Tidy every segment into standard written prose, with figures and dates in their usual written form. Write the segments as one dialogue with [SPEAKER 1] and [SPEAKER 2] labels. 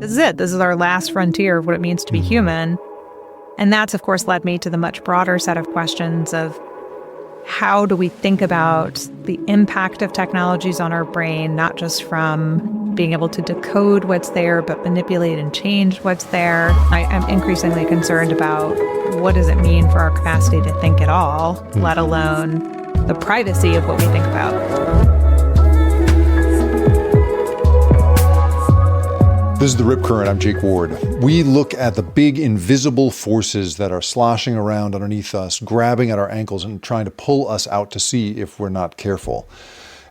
[SPEAKER 1] this is it. This is our last frontier of what it means to be human. And that's, of course, led me to the much broader set of questions of how do we think about the impact of technologies on our brain, not just from being able to decode what's there, but manipulate and change what's there. I'm increasingly concerned about what does it mean for our capacity to think at all, let alone the privacy of what we think about.
[SPEAKER 2] This is The Rip Current. I'm Jake Ward. We look at the big invisible forces that are sloshing around underneath us, grabbing at our ankles and trying to pull us out to sea if we're not careful.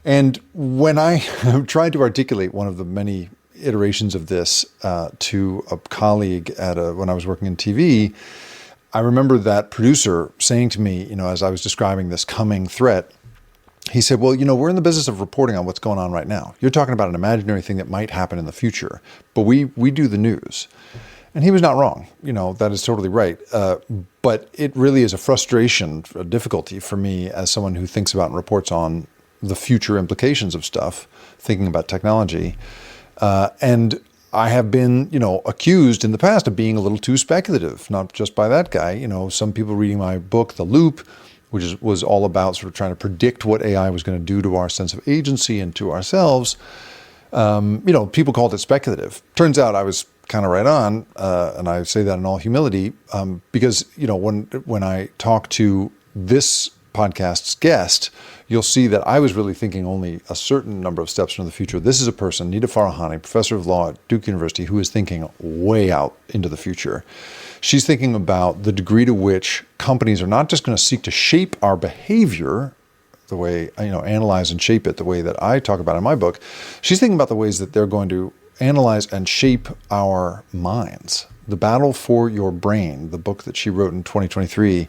[SPEAKER 2] And when I tried to articulate one of the many iterations of this to a colleague when I was working in TV, I remember that producer saying to me, as I was describing this coming threat, he said, well, we're in the business of reporting on what's going on right now. You're talking about an imaginary thing that might happen in the future, but we do the news. And he was not wrong. That is totally right. But it really is a frustration, a difficulty for me as someone who thinks about and reports on the future implications of stuff, thinking about technology. And I have been, accused in the past of being a little too speculative, not just by that guy. Some people reading my book, The Loop, which was all about sort of trying to predict what AI was going to do to our sense of agency and to ourselves. People called it speculative. Turns out I was kind of right on, and I say that in all humility, because when I talk to this podcast's guest, you'll see that I was really thinking only a certain number of steps into the future. This is a person, Nita Farahany, professor of law at Duke University, who is thinking way out into the future. She's thinking about the degree to which companies are not just going to seek to shape our behavior, the way, analyze and shape it the way that I talk about in my book. She's thinking about the ways that they're going to analyze and shape our minds. The Battle for Your Brain, the book that she wrote in 2023,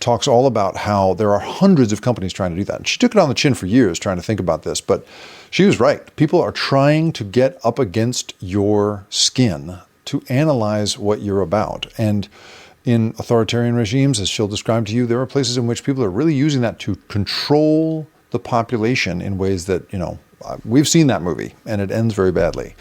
[SPEAKER 2] talks all about how there are hundreds of companies trying to do that. And she took it on the chin for years trying to think about this, but she was right. People are trying to get up against your skin to analyze what you're about. And in authoritarian regimes, as she'll describe to you, there are places in which people are really using that to control the population in ways that, we've seen that movie and it ends very badly.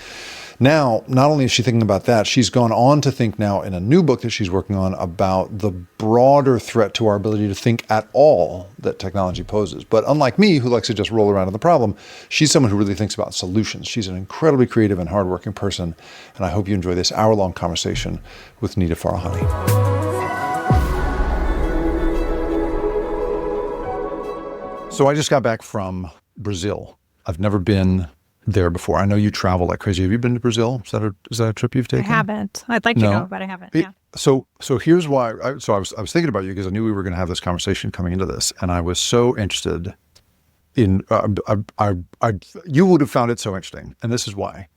[SPEAKER 2] Now, not only is she thinking about that, she's gone on to think now in a new book that she's working on about the broader threat to our ability to think at all that technology poses. But unlike me, who likes to just roll around on the problem, she's someone who really thinks about solutions. She's an incredibly creative and hardworking person, and I hope you enjoy this hour-long conversation with Nita Farahany. So I just got back from Brazil. I've never been there before. I know you travel like crazy. Have you been to Brazil? Is that a trip you've taken?
[SPEAKER 1] I haven't. I'd like to go, but I haven't. Yeah.
[SPEAKER 2] So here's why. I was thinking about you because I knew we were going to have this conversation coming into this, and I was so interested in. You would have found it so interesting, and this is why.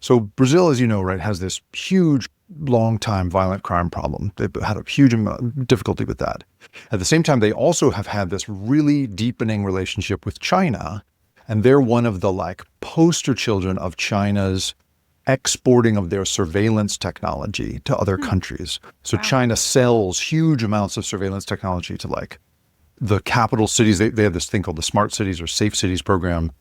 [SPEAKER 2] So Brazil, as you know, right, has this huge, long-time violent crime problem. They've had a huge amount of difficulty with that. At the same time, they also have had this really deepening relationship with China. And they're one of the poster children of China's exporting of their surveillance technology to other countries. So wow. China sells huge amounts of surveillance technology to the capital cities. They have this thing called the Smart Cities or Safe Cities program.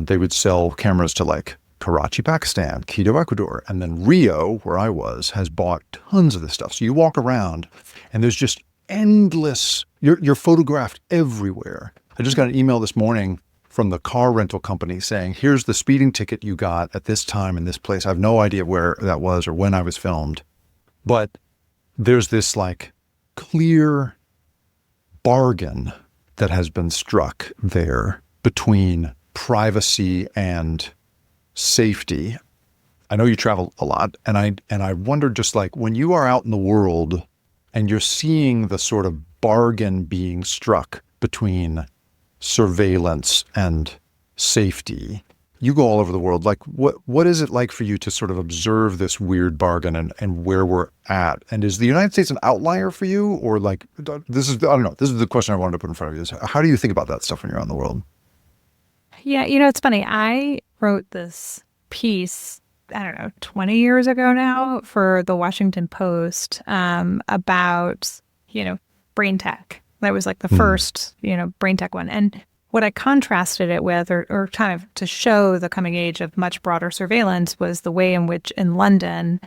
[SPEAKER 2] They would sell cameras to Karachi, Pakistan, Quito, Ecuador. And then Rio, where I was, has bought tons of this stuff. So you walk around and there's just endless, you're photographed everywhere. I just got an email this morning from the car rental company saying, here's the speeding ticket you got at this time in this place. I have no idea where that was or when I was filmed. But there's this clear bargain that has been struck there between privacy and safety. I know you travel a lot, and I wonder just when you are out in the world and you're seeing the sort of bargain being struck between surveillance and safety. You go all over the world. What is it like for you to sort of observe this weird bargain and where we're at? And is the United States an outlier for you? Or this is, I don't know, this is the question I wanted to put in front of you. How do you think about that stuff when you're out in the world?
[SPEAKER 1] Yeah, it's funny. I wrote this piece, 20 years ago now for the Washington Post about, brain tech. That was the first, brain tech one. And what I contrasted it with, or kind of to show the coming age of much broader surveillance, was the way in which in London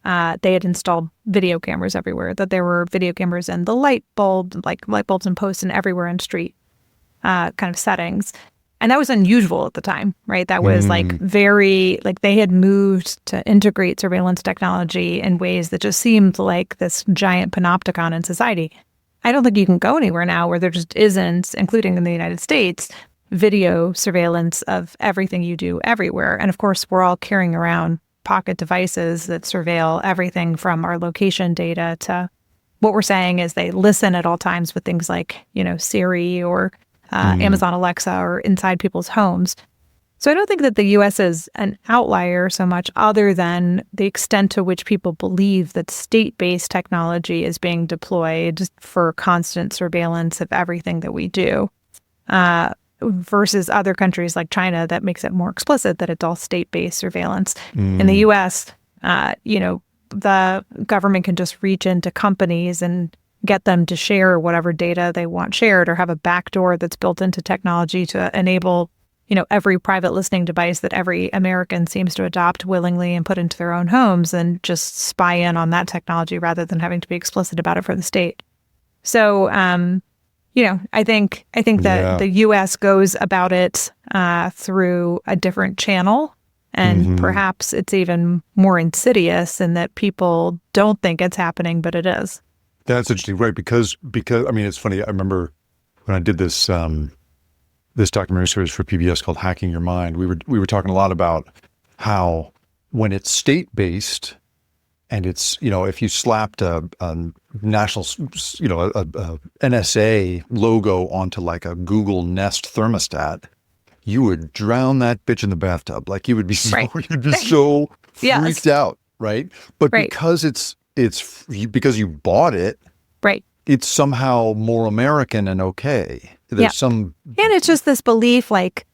[SPEAKER 1] they had installed video cameras everywhere, that there were video cameras in the light bulbs and posts and everywhere in street kind of settings. And that was unusual at the time, right? That was they had moved to integrate surveillance technology in ways that just seemed like this giant panopticon in society. I don't think you can go anywhere now where there just isn't, including in the United States, video surveillance of everything you do everywhere. And of course, we're all carrying around pocket devices that surveil everything from our location data to what we're saying is they listen at all times with things like, Siri or Amazon Alexa or inside people's homes. So I don't think that the U.S. is an outlier so much, other than the extent to which people believe that state-based technology is being deployed for constant surveillance of everything that we do, versus other countries like China that makes it more explicit that it's all state-based surveillance. In the U.S., the government can just reach into companies and get them to share whatever data they want shared, or have a backdoor that's built into technology to enable every private listening device that every American seems to adopt willingly and put into their own homes, and just spy in on that technology rather than having to be explicit about it for the state. So, I think that the U.S. goes about it through a different channel, and perhaps it's even more insidious in that people don't think it's happening, but it is.
[SPEAKER 2] That's interesting, right? Because I mean, it's funny. I remember when I did this this documentary series for PBS called Hacking Your Mind, we were talking a lot about how when it's state-based and it's, if you slapped a national, a NSA logo onto like a Google Nest thermostat, you would drown that bitch in the bathtub. Like you would be so, you'd be so freaked out, right? But because it's because you bought it,
[SPEAKER 1] right?
[SPEAKER 2] It's somehow more American and okay. There's and
[SPEAKER 1] it's just this belief, like,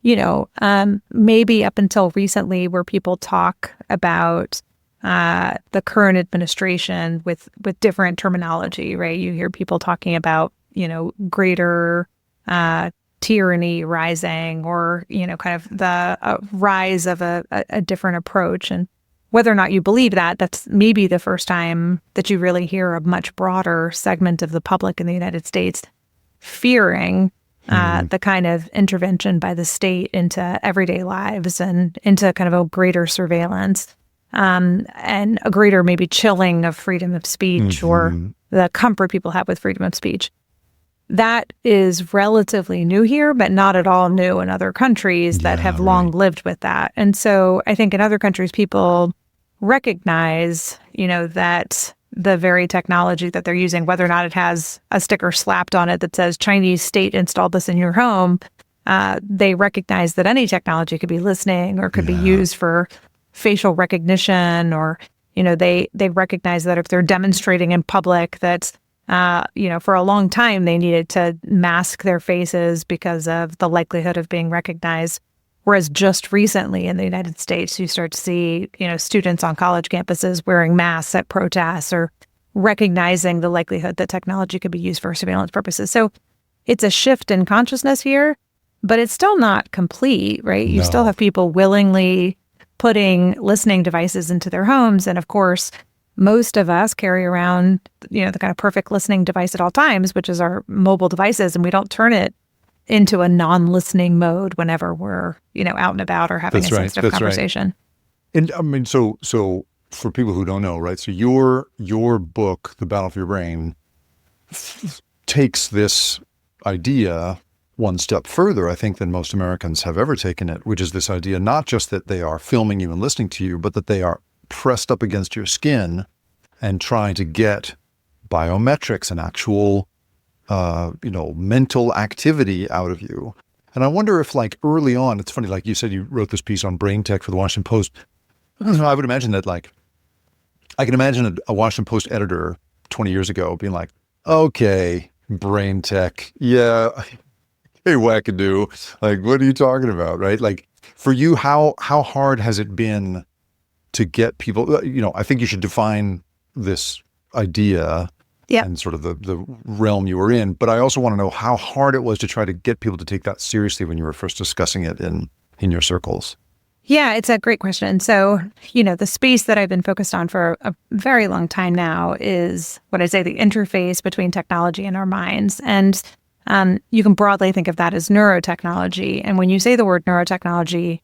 [SPEAKER 1] maybe up until recently, where people talk about the current administration with different terminology, right? You hear people talking about, greater tyranny rising, or, kind of the rise of a different approach. And whether or not you believe that, that's maybe the first time that you really hear a much broader segment of the public in the United States fearing the kind of intervention by the state into everyday lives and into kind of a greater surveillance and a greater maybe chilling of freedom of speech or the comfort people have with freedom of speech. That is relatively new here, but not at all new in other countries that have long lived with that. And so I think in other countries, people recognize, that the very technology that they're using, whether or not it has a sticker slapped on it that says Chinese state installed this in your home, they recognize that any technology could be listening or could be used for facial recognition, or, they recognize that if they're demonstrating in public that, for a long time they needed to mask their faces because of the likelihood of being recognized. Whereas just recently in the United States, you start to see, students on college campuses wearing masks at protests or recognizing the likelihood that technology could be used for surveillance purposes. So it's a shift in consciousness here, but it's still not complete, right? You still have people willingly putting listening devices into their homes. And of course, most of us carry around, the kind of perfect listening device at all times, which is our mobile devices, and we don't turn it into a non-listening mode whenever we're, out and about or having a sensitive conversation.
[SPEAKER 2] Right. And I mean, so for people who don't know, right? So your book, The Battle for Your Brain, takes this idea one step further, I think, than most Americans have ever taken it, which is this idea not just that they are filming you and listening to you, but that they are pressed up against your skin and trying to get biometrics and actual mental activity out of you. And I wonder if, like, early on, it's funny, like you said, you wrote this piece on brain tech for the Washington Post. I would imagine that, like, I can imagine a Washington Post editor 20 years ago being like, okay, brain tech, yeah, hey, wackadoo, like, what are you talking about, right? Like, for you, how hard has it been to get people, I think you should define this idea and sort of the realm you were in. But I also want to know how hard it was to try to get people to take that seriously when you were first discussing it in your circles.
[SPEAKER 1] Yeah, it's a great question. So, the space that I've been focused on for a very long time now is what I say the interface between technology and our minds. And you can broadly think of that as neurotechnology. And when you say the word neurotechnology,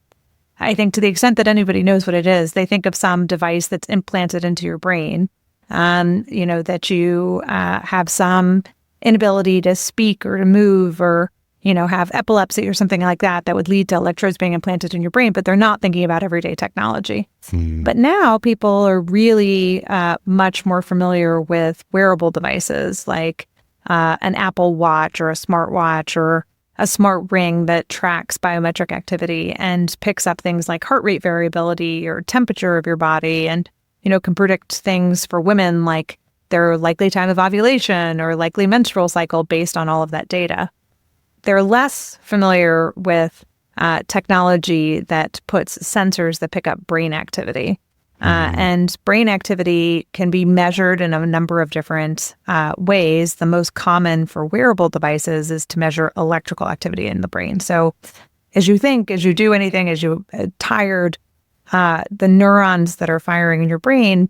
[SPEAKER 1] I think to the extent that anybody knows what it is, they think of some device that's implanted into your brain, that you have some inability to speak or to move or have epilepsy or something like that would lead to electrodes being implanted in your brain, but they're not thinking about everyday technology. But now people are really much more familiar with wearable devices like an Apple Watch or a smartwatch or a smart ring that tracks biometric activity and picks up things like heart rate variability or temperature of your body and, can predict things for women like their likely time of ovulation or likely menstrual cycle based on all of that data. They're less familiar with technology that puts sensors that pick up brain activity. And brain activity can be measured in a number of different ways. The most common for wearable devices is to measure electrical activity in the brain. So as you think, as you do anything, as you're tired, the neurons that are firing in your brain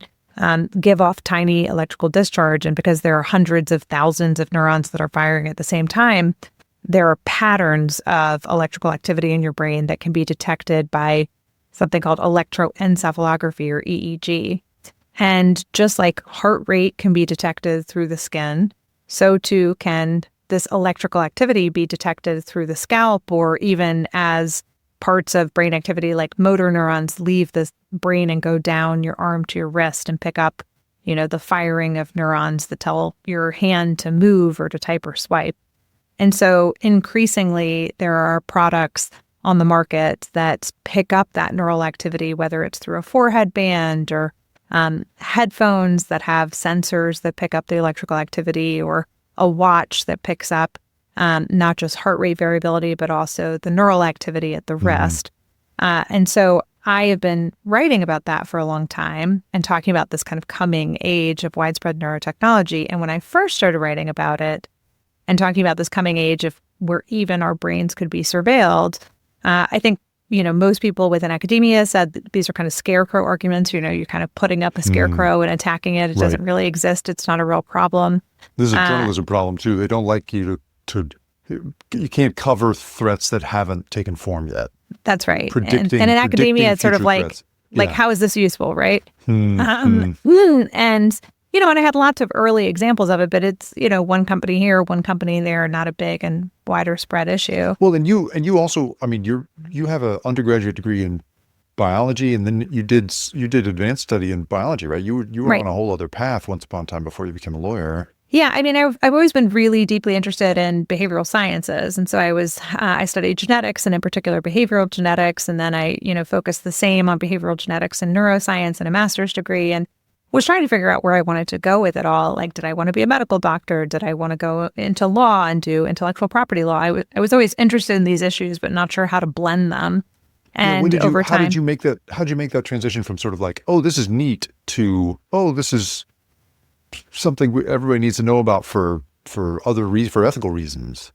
[SPEAKER 1] give off tiny electrical discharge. And because there are hundreds of thousands of neurons that are firing at the same time, there are patterns of electrical activity in your brain that can be detected by something called electroencephalography or EEG. And just like heart rate can be detected through the skin, so too can this electrical activity be detected through the scalp or even as parts of brain activity like motor neurons leave the brain and go down your arm to your wrist and pick up, the firing of neurons that tell your hand to move or to type or swipe. And so increasingly, there are products on the market that pick up that neural activity, whether it's through a forehead band or headphones that have sensors that pick up the electrical activity or a watch that picks up not just heart rate variability, but also the neural activity at the wrist. And so I have been writing about that for a long time and talking about this kind of coming age of widespread neurotechnology. And when I first started writing about it, and talking about this coming age of where even our brains could be surveilled, I think, most people within academia said that these are kind of scarecrow arguments. You're kind of putting up a scarecrow and attacking it. It doesn't really exist. It's not a real problem.
[SPEAKER 2] This is a journalism problem, too. They don't like you you can't cover threats that haven't taken form yet.
[SPEAKER 1] That's right. And in academia, it's sort of like, how is this useful, right? And I had lots of early examples of it, but it's, one company here, one company there, not a big and wider spread issue.
[SPEAKER 2] Well, and you also, you have an undergraduate degree in biology, and then you did advanced study in biology, right? You were on a whole other path once upon a time before you became a lawyer.
[SPEAKER 1] Yeah, I've always been really deeply interested in behavioral sciences, and so I studied genetics and in particular behavioral genetics, and then I focused the same on behavioral genetics and neuroscience in a master's degree, and was trying to figure out where I wanted to go with it all. Like, did I want to be a medical doctor? Did I want to go into law and do intellectual property law? I was always interested in these issues, but not sure how to blend them. And over time,
[SPEAKER 2] how did you make that transition from sort of like, oh, this is neat to, oh, this is something everybody needs to know about for ethical reasons?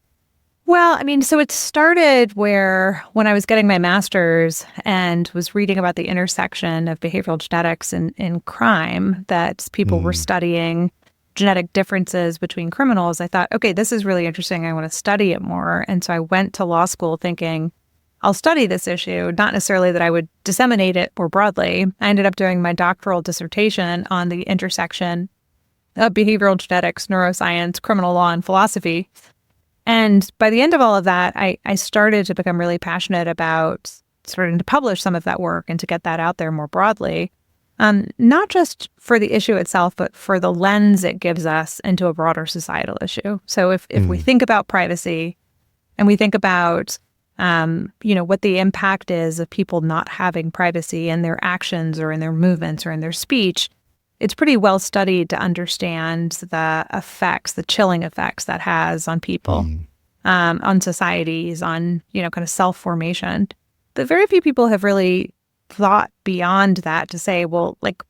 [SPEAKER 1] Well, so it started when I was getting my master's and was reading about the intersection of behavioral genetics and crime, that people were studying genetic differences between criminals. I thought, okay, this is really interesting. I want to study it more. And so I went to law school thinking, I'll study this issue, not necessarily that I would disseminate it more broadly. I ended up doing my doctoral dissertation on the intersection of behavioral genetics, neuroscience, criminal law, and philosophy. And by the end of all of that, I started to become really passionate about starting to publish some of that work and to get that out there more broadly, not just for the issue itself, but for the lens it gives us into a broader societal issue. So if we think about privacy and we think about, what the impact is of people not having privacy in their actions or in their movements or in their speech, it's pretty well studied to understand the effects, the chilling effects that has on people, on societies, on, kind of self-formation. But very few people have really thought beyond that to say, well, like,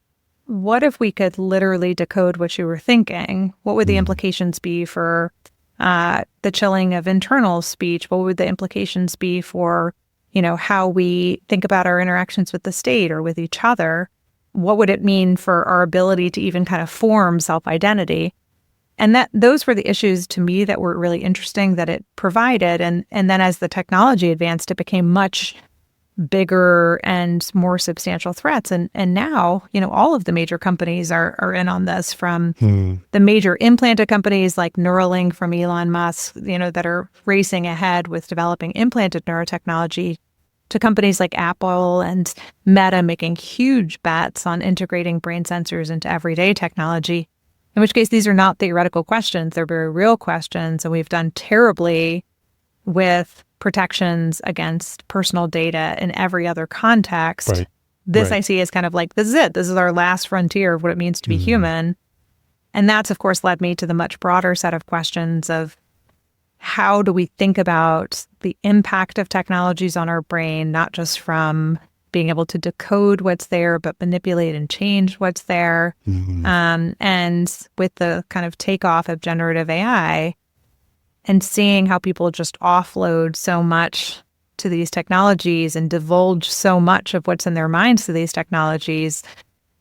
[SPEAKER 1] what if we could literally decode what you were thinking? What would the implications be for the chilling of internal speech? What would the implications be for, how we think about our interactions with the state or with each other? What would it mean for our ability to even kind of form self-identity? And those were the issues to me that were really interesting that it provided. And then as the technology advanced, it became much bigger and more substantial threats. And now, all of the major companies are in on this, from the major implanted companies like Neuralink from Elon Musk, that are racing ahead with developing implanted neurotechnology, to companies like Apple and Meta making huge bets on integrating brain sensors into everyday technology. In which case, these are not theoretical questions. They're very real questions. And we've done terribly with protections against personal data in every other context.
[SPEAKER 2] Right.
[SPEAKER 1] This I see as kind of like, this is it. This is our last frontier of what it means to be human. And that's, of course, led me to the much broader set of questions of how do we think about the impact of technologies on our brain, not just from being able to decode what's there, but manipulate and change what's there. And with the kind of takeoff of generative AI, and seeing how people just offload so much to these technologies and divulge so much of what's in their minds to these technologies,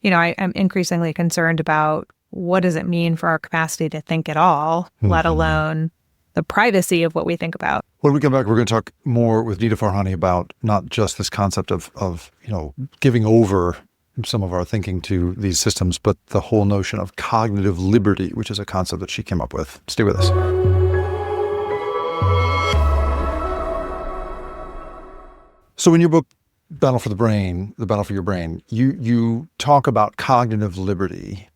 [SPEAKER 1] I'm increasingly concerned about what does it mean for our capacity to think at all, let alone the privacy of what we think about.
[SPEAKER 2] When we come back, we're going to talk more with Nita Farahany about not just this concept of giving over some of our thinking to these systems, but the whole notion of cognitive liberty, which is a concept that she came up with. Stay with us. So in your book, Battle for the Brain, The Battle for Your Brain, you talk about cognitive liberty.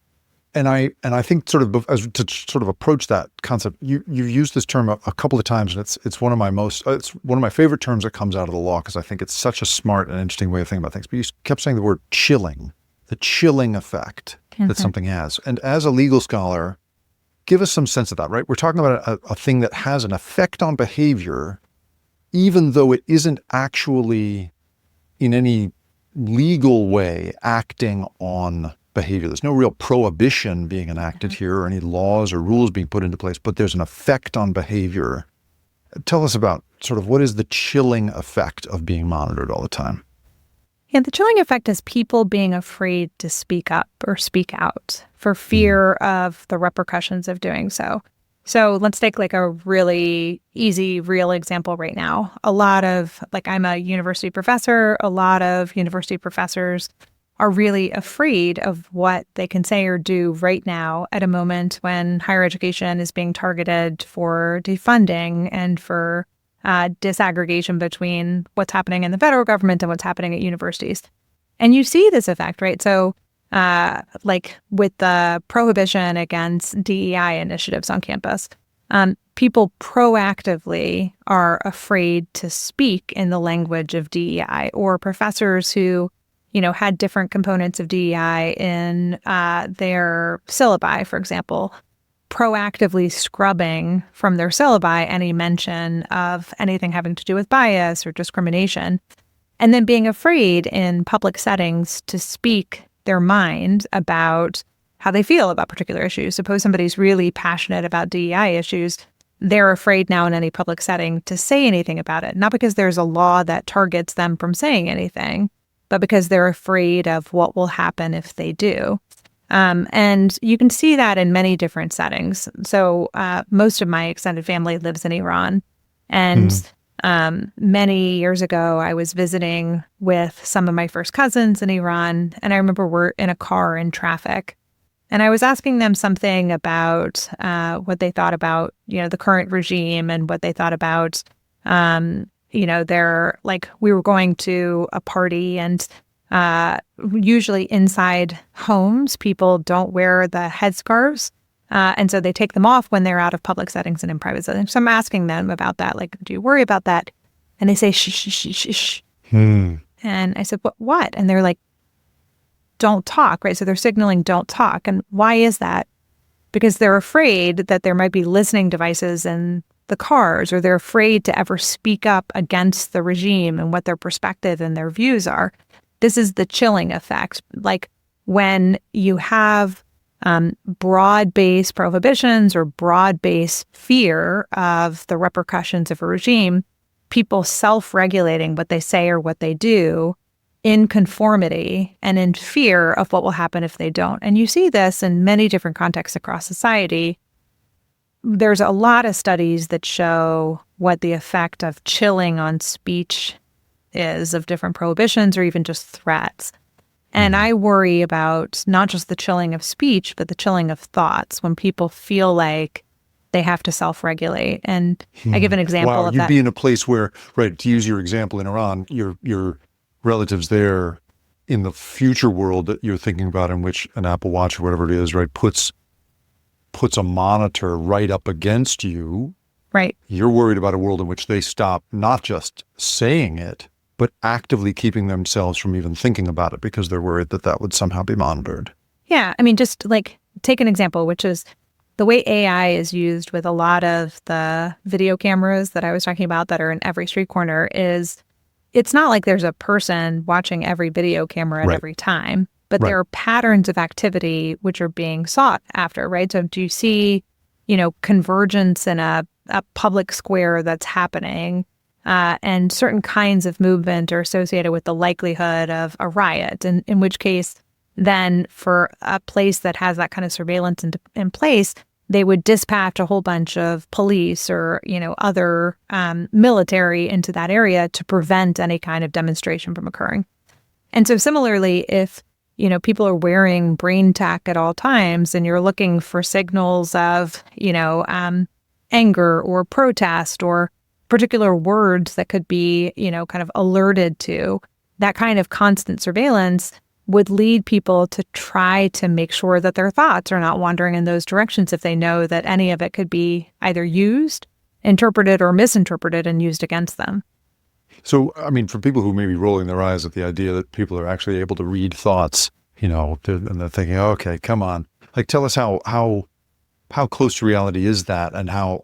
[SPEAKER 2] And I think to approach that concept, you've used this term a couple of times, and it's one of my favorite terms that comes out of the law, because I think it's such a smart and interesting way of thinking about things. But you kept saying the word chilling, the chilling effect that something has. And as a legal scholar, give us some sense of that, right? We're talking about a thing that has an effect on behavior, even though it isn't actually in any legal way acting on behavior. There's no real prohibition being enacted here, or any laws or rules being put into place, but there's an effect on behavior. Tell us about sort of what is the chilling effect of being monitored all the time?
[SPEAKER 1] Yeah, the chilling effect is people being afraid to speak up or speak out for fear of the repercussions of doing so. So let's take like a really easy, real example right now. I'm a university professor. A lot of university professors are really afraid of what they can say or do right now at a moment when higher education is being targeted for defunding and for disaggregation between what's happening in the federal government and what's happening at universities. And you see this effect, right? So like with the prohibition against DEI initiatives on campus, people proactively are afraid to speak in the language of DEI, or professors who had different components of DEI in their syllabi, for example, proactively scrubbing from their syllabi any mention of anything having to do with bias or discrimination, and then being afraid in public settings to speak their mind about how they feel about particular issues. Suppose somebody's really passionate about DEI issues. They're afraid now in any public setting to say anything about it, not because there's a law that targets them from saying anything, but because they're afraid of what will happen if they do. And you can see that in many different settings. So most of my extended family lives in Iran. And many years ago, I was visiting with some of my first cousins in Iran. And I remember we're in a car in traffic. And I was asking them something about what they thought about, the current regime, and what they thought about they're like, we were going to a party, and usually inside homes, people don't wear the headscarves. And so they take them off when they're out of public settings and in private settings. So I'm asking them about that. Like, do you worry about that? And they say, shh, shh, shh, shh, shh. And I said, what? And they're like, don't talk, right? So they're signaling don't talk. And why is that? Because they're afraid that there might be listening devices in the cars, or they're afraid to ever speak up against the regime and what their perspective and their views are. This is the chilling effect. Like, when you have broad-based prohibitions or broad-based fear of the repercussions of a regime, people self-regulating what they say or what they do in conformity and in fear of what will happen if they don't. And you see this in many different contexts across society. There's a lot of studies that show what the effect of chilling on speech is, of different prohibitions or even just threats. And I worry about not just the chilling of speech, but the chilling of thoughts when people feel like they have to self-regulate. And I give an example of
[SPEAKER 2] You'd
[SPEAKER 1] that.
[SPEAKER 2] be in a place where, right, to use your example in Iran, your relatives there in the future world that you're thinking about, in which an Apple Watch or whatever it is, right, puts a monitor right up against you.
[SPEAKER 1] Right.
[SPEAKER 2] You're worried about a world in which they stop not just saying it, but actively keeping themselves from even thinking about it because they're worried that that would somehow be monitored.
[SPEAKER 1] Yeah. I mean, just like take an example, which is the way AI is used with a lot of the video cameras that I was talking about that are in every street corner is it's not like there's a person watching every video camera at every time, but there are patterns of activity which are being sought after, right? So do you see, convergence in a public square that's happening, and certain kinds of movement are associated with the likelihood of a riot, and in which case, then for a place that has that kind of surveillance in place, they would dispatch a whole bunch of police or, other military into that area to prevent any kind of demonstration from occurring. And so similarly, if, people are wearing brain tech at all times and you're looking for signals of, anger or protest or particular words that could be, kind of alerted to, that kind of constant surveillance would lead people to try to make sure that their thoughts are not wandering in those directions if they know that any of it could be either used, interpreted, or misinterpreted and used against them.
[SPEAKER 2] So, I mean, for people who may be rolling their eyes at the idea that people are actually able to read thoughts, and they're thinking, okay, come on. Like, tell us how close to reality is that, and how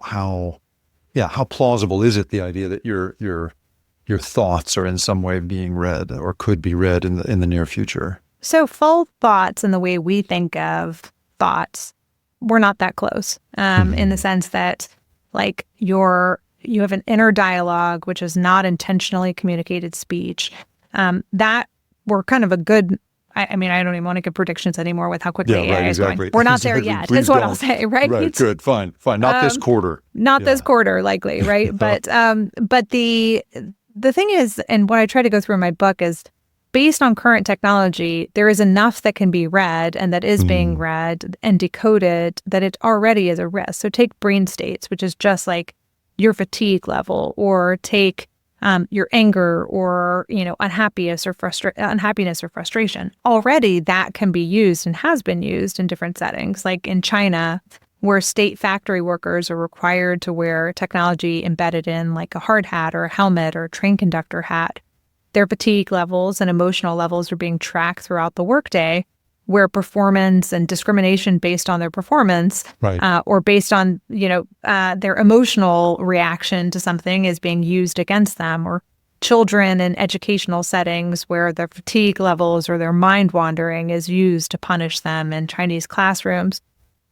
[SPEAKER 2] plausible is it, the idea that your thoughts are in some way being read or could be read in the near future?
[SPEAKER 1] So full thoughts in the way we think of thoughts, we're not that close, in the sense that like you have an inner dialogue, which is not intentionally communicated speech, that we're kind of a good, I mean, I don't even want to give predictions anymore with how quickly AI is going. We're not there yet, is what I'll say, right?
[SPEAKER 2] Right, good, fine. Not this quarter.
[SPEAKER 1] Not this quarter, likely, right? But the thing is, and what I try to go through in my book is, based on current technology, there is enough that can be read and that is being read and decoded that it already is a risk. So take brain states, which is just like your fatigue level, or take your anger or unhappiness or frustration. Already that can be used and has been used in different settings, like in China, where state factory workers are required to wear technology embedded in like a hard hat or a helmet or a train conductor hat. Their fatigue levels and emotional levels are being tracked throughout the workday, where performance and discrimination based on their performance, or based on their emotional reaction to something is being used against them, or children in educational settings where their fatigue levels or their mind wandering is used to punish them in Chinese classrooms.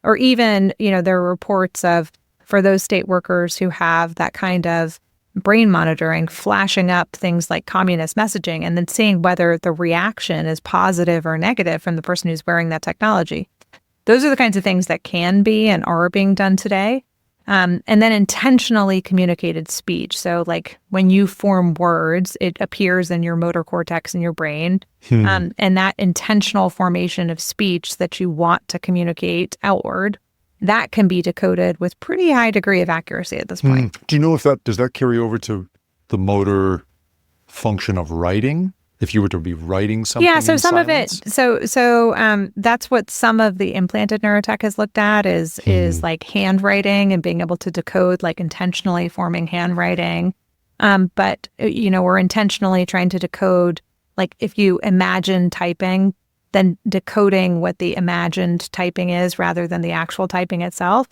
[SPEAKER 1] Or even, there are reports of, for those state workers who have that kind of brain monitoring, flashing up things like communist messaging and then seeing whether the reaction is positive or negative from the person who's wearing that technology. Those are the kinds of things that can be and are being done today. And then intentionally communicated speech. So like when you form words, it appears in your motor cortex in your brain. And that intentional formation of speech that you want to communicate outward, that can be decoded with pretty high degree of accuracy at this point.
[SPEAKER 2] Do you know if does that carry over to the motor function of writing? If you were to be writing something,
[SPEAKER 1] so some
[SPEAKER 2] silence?
[SPEAKER 1] of it, so that's what some of the implanted neurotech has looked at is like handwriting and being able to decode like intentionally forming handwriting. But we're intentionally trying to decode, like if you imagine typing, then decoding what the imagined typing is rather than the actual typing itself.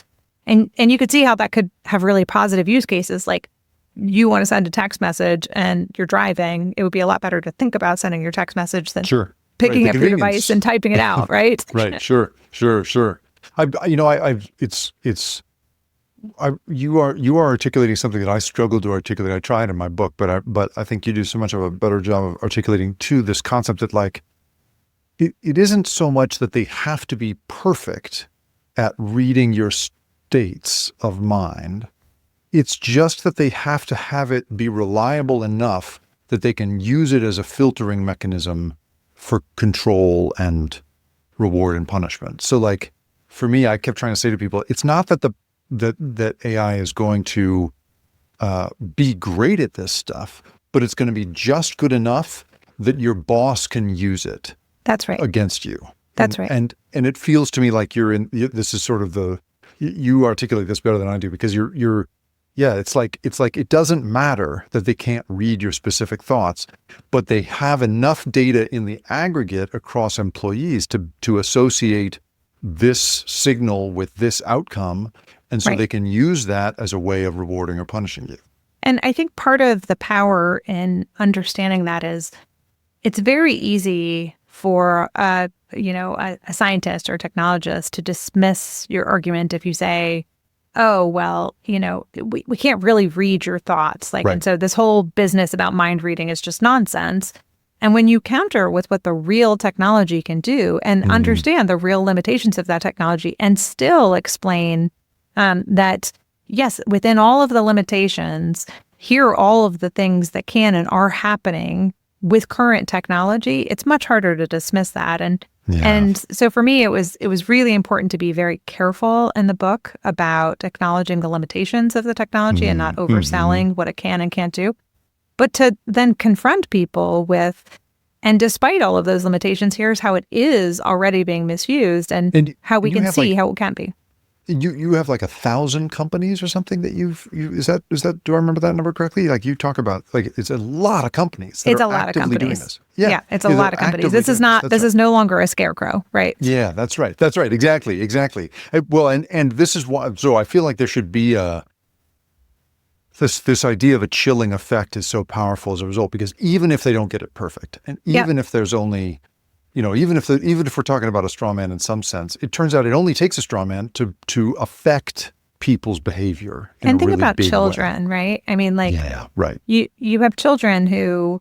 [SPEAKER 1] And you could see how that could have really positive use cases. Like you want to send a text message and you're driving, it would be a lot better to think about sending your text message than picking
[SPEAKER 2] the
[SPEAKER 1] up your
[SPEAKER 2] convenience.
[SPEAKER 1] device and typing it out, right?
[SPEAKER 2] Right. Sure. You are articulating something that I struggle to articulate. I tried in my book, but I think you do so much of a better job of articulating too this concept that like it isn't so much that they have to be perfect at reading your states of mind. It's just that they have to have it be reliable enough that they can use it as a filtering mechanism for control and reward and punishment. So like for me, I kept trying to say to people, it's not that that AI is going to be great at this stuff, but it's going to be just good enough that your boss can use it.
[SPEAKER 1] That's right.
[SPEAKER 2] Against you.
[SPEAKER 1] That's right.
[SPEAKER 2] And it feels to me like this is sort of you articulate this better than I do, because it's like it doesn't matter that they can't read your specific thoughts, but they have enough data in the aggregate across employees to associate this signal with this outcome. And so
[SPEAKER 1] Right.
[SPEAKER 2] they can use that as a way of rewarding or punishing you.
[SPEAKER 1] And I think part of the power in understanding that is it's very easy for a scientist or technologist to dismiss your argument if you say, oh, well, we can't really read your thoughts. Like,
[SPEAKER 2] Right.
[SPEAKER 1] And so this whole business about mind reading is just nonsense. And when you counter with what the real technology can do and understand the real limitations of that technology and still explain that, yes, within all of the limitations, here are all of the things that can and are happening with current technology, it's much harder to dismiss that. And so for me, it was really important to be very careful in the book about acknowledging the limitations of the technology and not overselling what it can and can't do, but to then confront people with, and despite all of those limitations, here's how it is already being misused and how we can see how it can be.
[SPEAKER 2] You have like 1,000 companies or something that is that do I remember that number correctly? Like you talk about, like it's a lot of companies that are actively doing this.
[SPEAKER 1] Yeah, it's a lot of companies. This is no longer a scarecrow, right?
[SPEAKER 2] Yeah, that's right. Exactly. Well, and this is why. So I feel like there should be this idea of a chilling effect is so powerful as a result, because even if they don't get it perfect, and even if there's only, even if we're talking about a straw man in some sense, it turns out it only takes a straw man to affect people's behavior in
[SPEAKER 1] and
[SPEAKER 2] a
[SPEAKER 1] think
[SPEAKER 2] really
[SPEAKER 1] about
[SPEAKER 2] big
[SPEAKER 1] children,
[SPEAKER 2] way.
[SPEAKER 1] right? I mean, like,
[SPEAKER 2] yeah, right.
[SPEAKER 1] You have children who,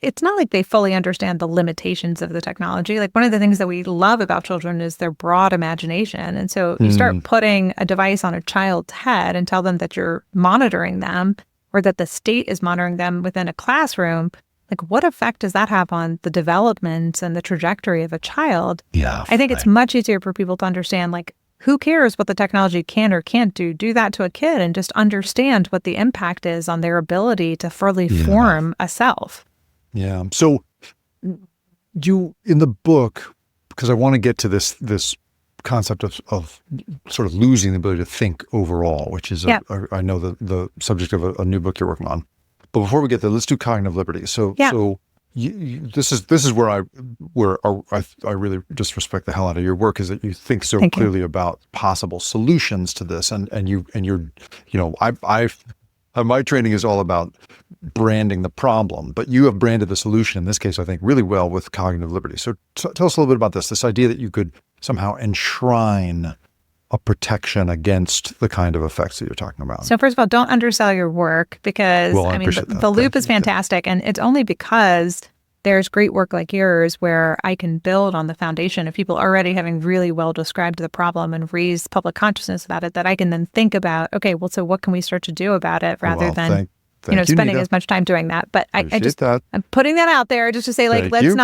[SPEAKER 1] it's not like they fully understand the limitations of the technology. Like one of the things that we love about children is their broad imagination. And so you start putting a device on a child's head and tell them that you're monitoring them or that the state is monitoring them within a classroom. Like what effect does that have on the development and the trajectory of a child?
[SPEAKER 2] Yeah.
[SPEAKER 1] I think it's much easier for people to understand, like, who cares what the technology can or can't do? Do that to a kid and just understand what the impact is on their ability to fully form a self.
[SPEAKER 2] Yeah. So you, in the book, because I want to get to this concept of sort of losing the ability to think overall, which is, I know the subject of a new book you're working on. But before we get there, let's do cognitive liberty. So this is where I really just respect the hell out of your work, is that you think so clearly about possible solutions to this, and my training is all about branding the problem, but you have branded the solution in this case, I think, really well with cognitive liberty. So tell us a little bit about this idea that you could somehow enshrine a protection against the kind of effects that you're talking about.
[SPEAKER 1] So first of all, don't undersell your work, because the loop is fantastic. And it's only because there's great work like yours where I can build on the foundation of people already having really well described the problem and raised public consciousness about it, that I can then think about, okay, well, so what can we start to do about it, rather than spending as much time doing that. But I'm putting that out there just to say, like, let's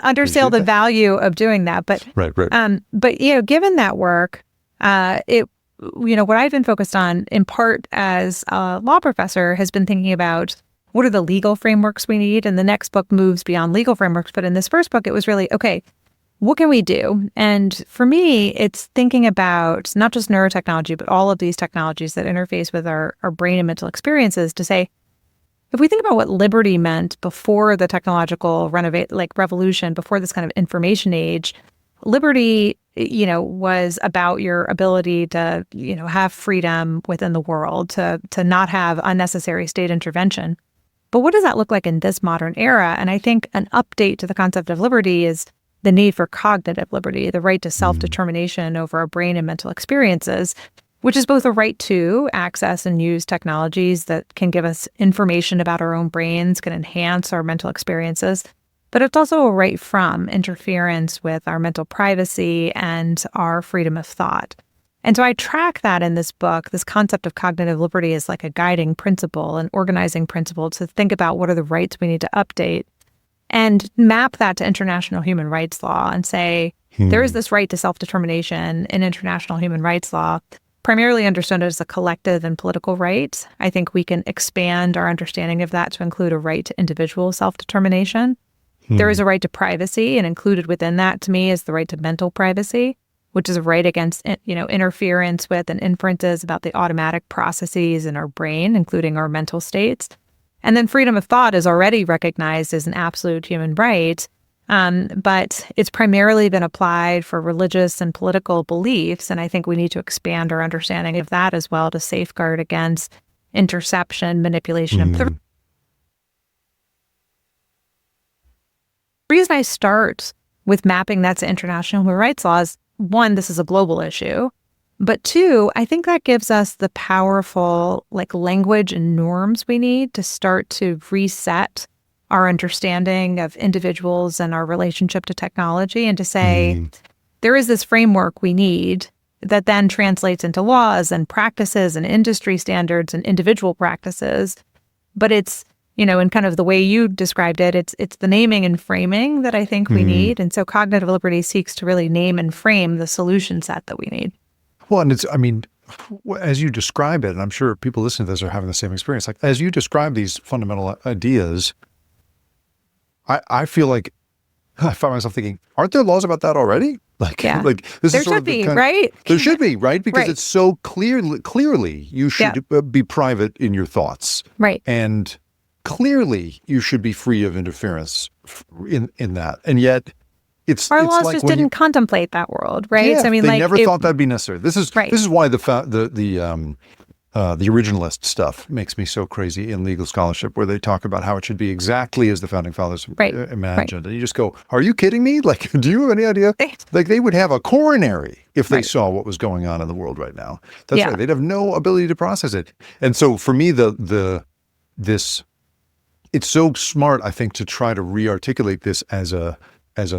[SPEAKER 1] undersell the value of doing that. But
[SPEAKER 2] right.
[SPEAKER 1] But given that work, what I've been focused on, in part as a law professor, has been thinking about what are the legal frameworks we need. And the next book moves beyond legal frameworks. But in this first book, it was really, okay, what can we do? And for me, it's thinking about not just neurotechnology, but all of these technologies that interface with our brain and mental experiences, to say, if we think about what liberty meant before the technological revolution, before this kind of information age, liberty, was about your ability to, have freedom within the world, to not have unnecessary state intervention. But what does that look like in this modern era? And I think an update to the concept of liberty is the need for cognitive liberty, the right to self-determination over our brain and mental experiences, which is both a right to access and use technologies that can give us information about our own brains, can enhance our mental experiences, but it's also a right from interference with our mental privacy and our freedom of thought. And so I track that in this book. This concept of cognitive liberty is like a guiding principle, an organizing principle to think about what are the rights we need to update and map that to international human rights law and say, there is this right to self-determination in international human rights law, primarily understood as a collective and political right. I think we can expand our understanding of that to include a right to individual self-determination. There is a right to privacy, and included within that, to me, is the right to mental privacy, which is a right against, interference with and inferences about the automatic processes in our brain, including our mental states. And then freedom of thought is already recognized as an absolute human right, but it's primarily been applied for religious and political beliefs, and I think we need to expand our understanding of that as well to safeguard against interception, manipulation, and the reason I start with mapping that to international human rights laws, one, this is a global issue. But two, I think that gives us the powerful language and norms we need to start to reset our understanding of individuals and our relationship to technology and to say, there is this framework we need that then translates into laws and practices and industry standards and individual practices. But it's, in kind of the way you described it, it's the naming and framing that I think we need. And so cognitive liberty seeks to really name and frame the solution set that we need.
[SPEAKER 2] Well, and as you describe it, and I'm sure people listening to this are having the same experience, as you describe these fundamental ideas, I feel like I find myself thinking, aren't there laws about that already? This
[SPEAKER 1] there
[SPEAKER 2] is sort
[SPEAKER 1] should be,
[SPEAKER 2] of
[SPEAKER 1] right?
[SPEAKER 2] There should be, right? Because it's so clearly you should be private in your thoughts.
[SPEAKER 1] Right.
[SPEAKER 2] And clearly you should be free of interference in that. And yet
[SPEAKER 1] our laws just didn't contemplate that world, right?
[SPEAKER 2] Yeah,
[SPEAKER 1] So,
[SPEAKER 2] they never thought that'd be necessary. This is why the originalist stuff makes me so crazy in legal scholarship, where they talk about how it should be exactly as the founding fathers imagined. And you just go, are you kidding me? Do you have any idea? They would have a coronary if they saw what was going on in the world right now. That's right. They'd have no ability to process it. And so for me, it's so smart, I think, to try to re-articulate this as a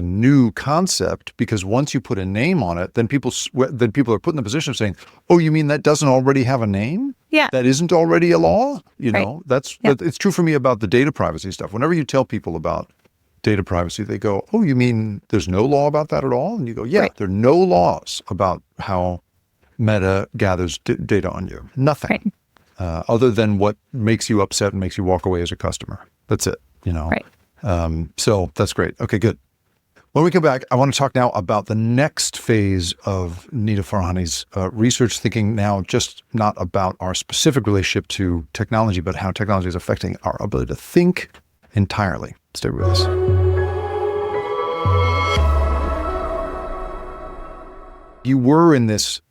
[SPEAKER 2] new concept, because once you put a name on it, then people are put in the position of saying, "Oh, you mean that doesn't already have a name?
[SPEAKER 1] Yeah,
[SPEAKER 2] that isn't already a law." It's true for me about the data privacy stuff. Whenever you tell people about data privacy, they go, "Oh, you mean there's no law about that at all?" And you go, "Yeah, there are no laws about how Meta gathers data on you. Nothing, other than what makes you upset and makes you walk away as a customer. That's it.
[SPEAKER 1] Right.
[SPEAKER 2] So that's great. Okay, good. When we come back, I want to talk now about the next phase of Nita Farahany's research, thinking now just not about our specific relationship to technology, but how technology is affecting our ability to think entirely. Stay with us. You were in this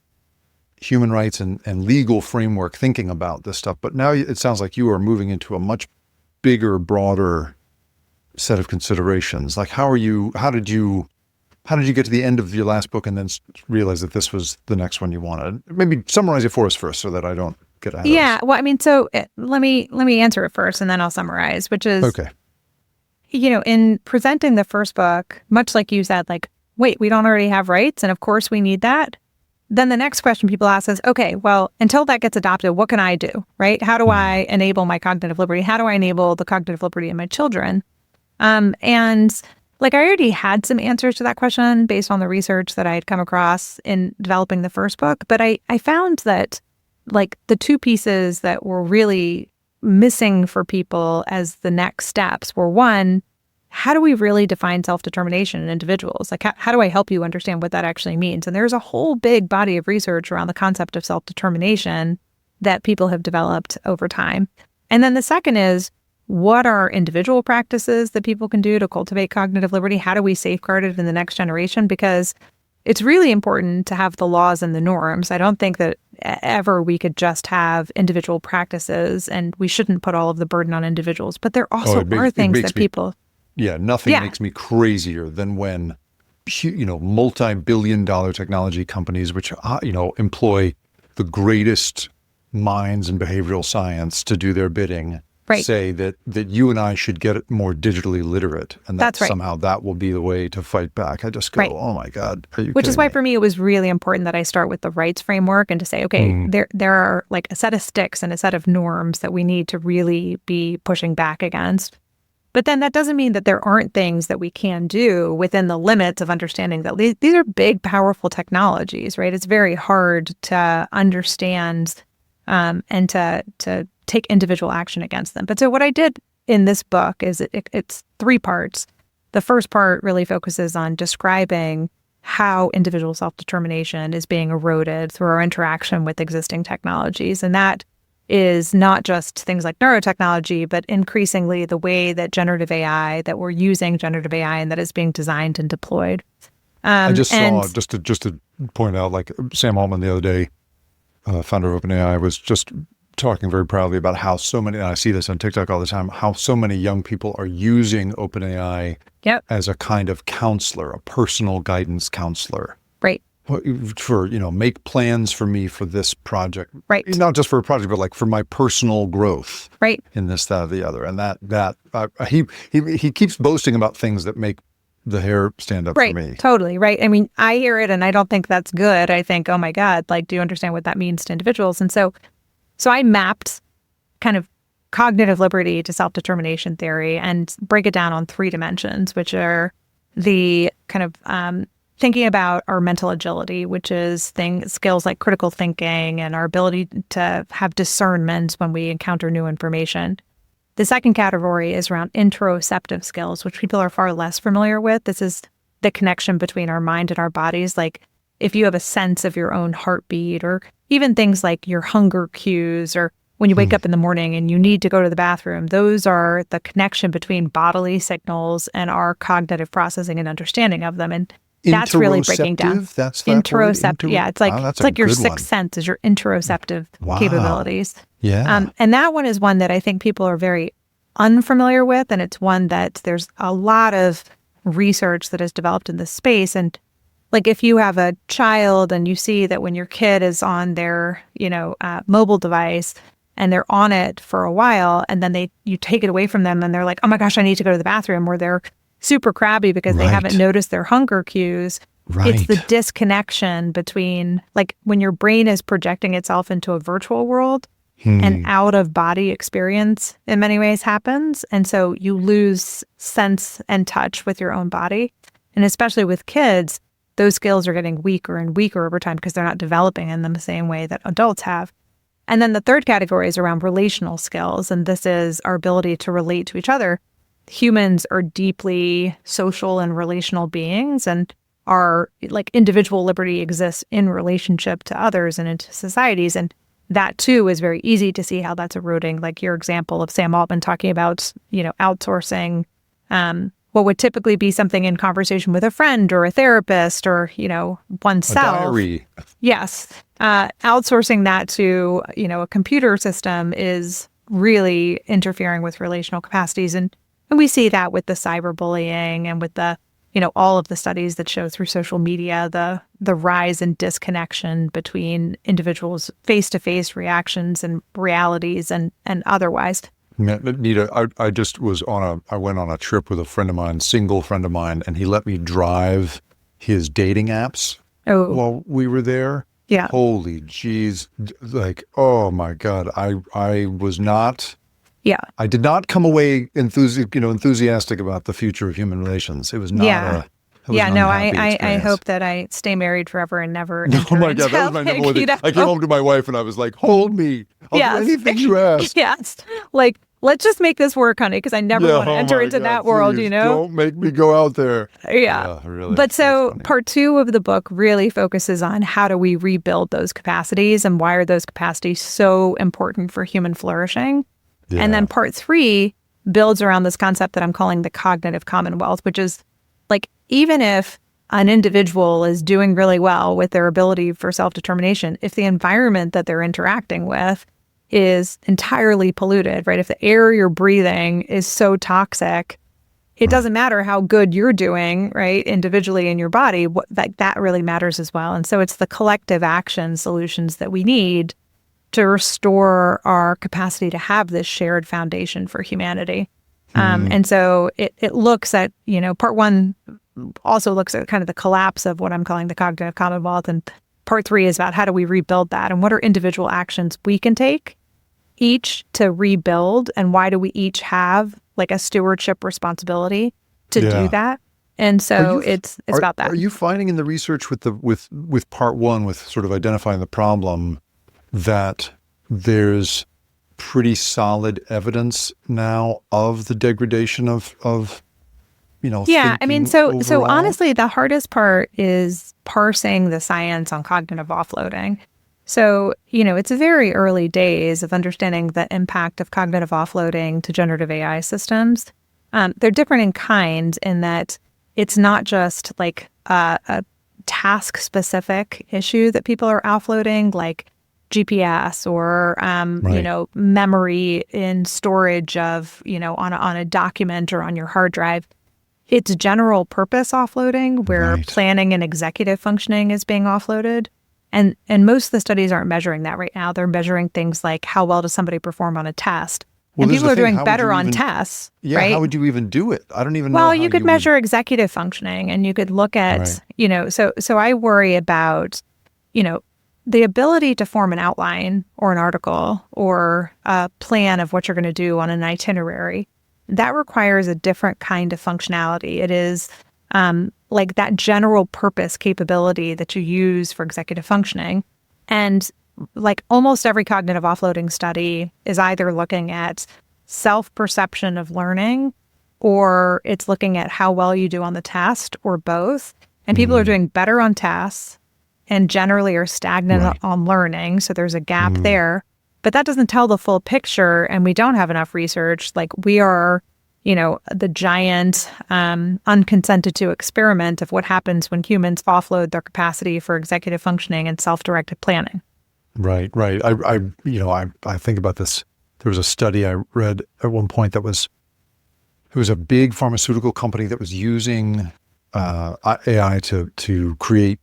[SPEAKER 2] human rights and legal framework thinking about this stuff, but now it sounds like you are moving into a much bigger, broader set of considerations. How did you get to the end of your last book and then realize that this was the next one you wanted? Maybe summarize it for us first so that I don't get ahead of us.
[SPEAKER 1] Yeah, well, so let me answer it first and then I'll summarize, which is,
[SPEAKER 2] okay.
[SPEAKER 1] In presenting the first book, much like you said, wait, we don't already have rights, and of course we need that. Then the next question people ask is, okay, well, until that gets adopted, what can I do, right? How do I enable my cognitive liberty? How do I enable the cognitive liberty of my children? And I already had some answers to that question based on the research that I had come across in developing the first book. But I found that the two pieces that were really missing for people as the next steps were, one, how do we really define self-determination in individuals? How do I help you understand what that actually means? And there's a whole big body of research around the concept of self-determination that people have developed over time. And then the second is, what are individual practices that people can do to cultivate cognitive liberty? How do we safeguard it in the next generation? Because it's really important to have the laws and the norms. I don't think that ever we could just have individual practices, and we shouldn't put all of the burden on individuals. But there also are things that people...
[SPEAKER 2] Yeah, nothing makes me crazier than when, multi-billion-dollar technology companies, which, employ the greatest minds in behavioral science to do their bidding, say that you and I should get more digitally literate, and that somehow that will be the way to fight back. I just go, oh my God, are you
[SPEAKER 1] Which is why
[SPEAKER 2] me?
[SPEAKER 1] For me, it was really important that I start with the rights framework and to say, okay, there are like a set of sticks and a set of norms that we need to really be pushing back against. But then that doesn't mean that there aren't things that we can do within the limits of understanding that these are big, powerful technologies, right? It's very hard to understand and to take individual action against them. But so what I did in this book is it's 3 parts. The first part really focuses on describing how individual self-determination is being eroded through our interaction with existing technologies. And that is not just things like neurotechnology, but increasingly the way that that we're using generative AI and that is being designed and deployed.
[SPEAKER 2] I just saw, just to point out, like Sam Altman the other day, founder of OpenAI, was just talking very proudly about how so many, and I see this on TikTok all the time, how so many young people are using OpenAI as a kind of counselor, a personal guidance counselor.
[SPEAKER 1] Right.
[SPEAKER 2] For, make plans for me for this project.
[SPEAKER 1] Right.
[SPEAKER 2] Not just for a project, but like for my personal growth.
[SPEAKER 1] Right.
[SPEAKER 2] In this, that, or the other. And he keeps boasting about things that make the hair stand up for me.
[SPEAKER 1] Right, totally, right. I mean, I hear it and I don't think that's good. I think, oh my God, like, do you understand what that means to individuals? And so I mapped kind of cognitive liberty to self-determination theory and break it down on 3 dimensions, which are the kind of thinking about our mental agility, which is skills like critical thinking and our ability to have discernment when we encounter new information. The second category is around interoceptive skills, which people are far less familiar with. This is the connection between our mind and our bodies. Like if you have a sense of your own heartbeat, or even things like your hunger cues, or when you wake up in the morning and you need to go to the bathroom, those are the connection between bodily signals and our cognitive processing and understanding of them. And that's really breaking down.
[SPEAKER 2] That's
[SPEAKER 1] interoceptive. Yeah, it's like your sixth sense is your interoceptive capabilities.
[SPEAKER 2] Yeah.
[SPEAKER 1] And that one is one that I think people are very unfamiliar with, and it's one that there's a lot of research that is developed in this space. And like if you have a child and you see that when your kid is on their, mobile device and they're on it for a while, and then you take it away from them and they're like, oh my gosh, I need to go to the bathroom, or they're super crabby because they haven't noticed their hunger cues.
[SPEAKER 2] Right.
[SPEAKER 1] It's the disconnection between, like, when your brain is projecting itself into a virtual world, an out-of-body experience in many ways happens. And so you lose sense and touch with your own body. And especially with kids, those skills are getting weaker and weaker over time because they're not developing in them the same way that adults have. And then the third category is around relational skills. And this is our ability to relate to each other. Humans are deeply social and relational beings, and our individual liberty exists in relationship to others and into societies. And that too is very easy to see how that's eroding. Like your example of Sam Altman talking about, outsourcing what would typically be something in conversation with a friend or a therapist or, oneself.
[SPEAKER 2] A diary.
[SPEAKER 1] Yes. Outsourcing that to, a computer system is really interfering with relational capacities. And we see that with the cyberbullying and with the, all of the studies that show through social media, the rise in disconnection between individuals' face-to-face reactions and realities and otherwise.
[SPEAKER 2] Nita, I just I went on a trip with a friend of mine, single friend of mine, and he let me drive his dating apps while we were there.
[SPEAKER 1] Yeah.
[SPEAKER 2] Holy jeez. Like, oh my God. I was not...
[SPEAKER 1] Yeah.
[SPEAKER 2] I did not come away enthusiastic about the future of human relations. It was not
[SPEAKER 1] I hope that I stay married forever and never
[SPEAKER 2] Oh my God, that was my number one thing. I came home to my wife and I was like, hold me. I'll do anything you ask.
[SPEAKER 1] Yes. Like, let's just make this work, honey, because I never want to enter into that world,
[SPEAKER 2] please, Don't make me go out there.
[SPEAKER 1] Yeah.
[SPEAKER 2] Really.
[SPEAKER 1] But so part 2 of the book really focuses on how do we rebuild those capacities and why are those capacities so important for human flourishing. Yeah. And then part 3 builds around this concept that I'm calling the cognitive commonwealth, which is like, even if an individual is doing really well with their ability for self-determination, if the environment that they're interacting with is entirely polluted, right? If the air you're breathing is so toxic, it doesn't matter how good you're doing, right, individually in your body, that really matters as well. And so it's the collective action solutions that we need to restore our capacity to have this shared foundation for humanity. And so it looks at, part one also looks at kind of the collapse of what I'm calling the cognitive commonwealth. And part three is about how do we rebuild that and what are individual actions we can take each to rebuild, and why do we each have like a stewardship responsibility to do that? And so it's about that.
[SPEAKER 2] Are you finding in the research with part one, with sort of identifying the problem, that there's pretty solid evidence now of the degradation of
[SPEAKER 1] yeah, I mean, so
[SPEAKER 2] overall?
[SPEAKER 1] honestly, the hardest part is parsing the science on cognitive offloading. So, it's very early days of understanding the impact of cognitive offloading to generative AI systems. They're different in kind in that it's not just like a task-specific issue that people are offloading, like GPS or, memory in storage of, on a document or on your hard drive. It's general purpose offloading where planning and executive functioning is being offloaded. And most of the studies aren't measuring that right now. They're measuring things like how well does somebody perform on a test.
[SPEAKER 2] Well,
[SPEAKER 1] and people are doing better on tests.
[SPEAKER 2] Yeah,
[SPEAKER 1] right?
[SPEAKER 2] How would you even do it? I don't even know.
[SPEAKER 1] Well, you could measure executive functioning, and you could look at, so I worry about, the ability to form an outline or an article or a plan of what you're going to do on an itinerary. That requires a different kind of functionality. It is like that general purpose capability that you use for executive functioning. And like almost every cognitive offloading study is either looking at self-perception of learning, or it's looking at how well you do on the test, or both. And people are doing better on tests and generally are stagnant on learning. So there's a gap there. But that doesn't tell the full picture, and we don't have enough research. Like we are, the giant unconsented to experiment of what happens when humans offload their capacity for executive functioning and self-directed planning.
[SPEAKER 2] Right. I think about this. There was a study I read at one point it was a big pharmaceutical company that was using AI to create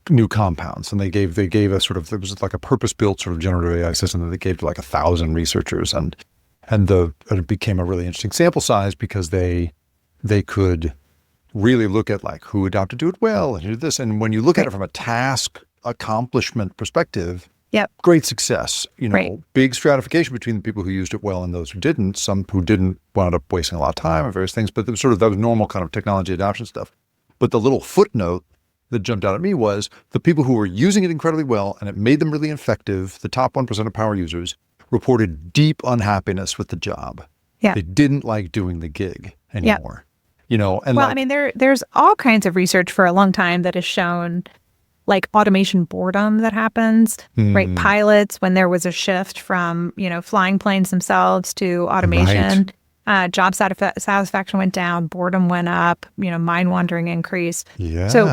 [SPEAKER 2] new compounds, and they gave a sort of, there was like a purpose-built sort of generative AI system that they gave to like 1,000 researchers, and it became a really interesting sample size because they could really look at like who adopted to it well and who did this, and when you look at it from a task accomplishment perspective, great success. Big stratification between the people who used it well and those who didn't. Some who didn't wound up wasting a lot of time and various things, but there was that was normal kind of technology adoption stuff. But the little footnote that jumped out at me was the people who were using it incredibly well and it made them really effective, the top 1% of power users, reported deep unhappiness with the job. Yeah. They didn't like doing the gig anymore.
[SPEAKER 1] There's all kinds of research for a long time that has shown like automation boredom that happens, right? Pilots, when there was a shift from, flying planes themselves to automation, job satisfaction went down, boredom went up, mind wandering increased.
[SPEAKER 2] Yeah.
[SPEAKER 1] So,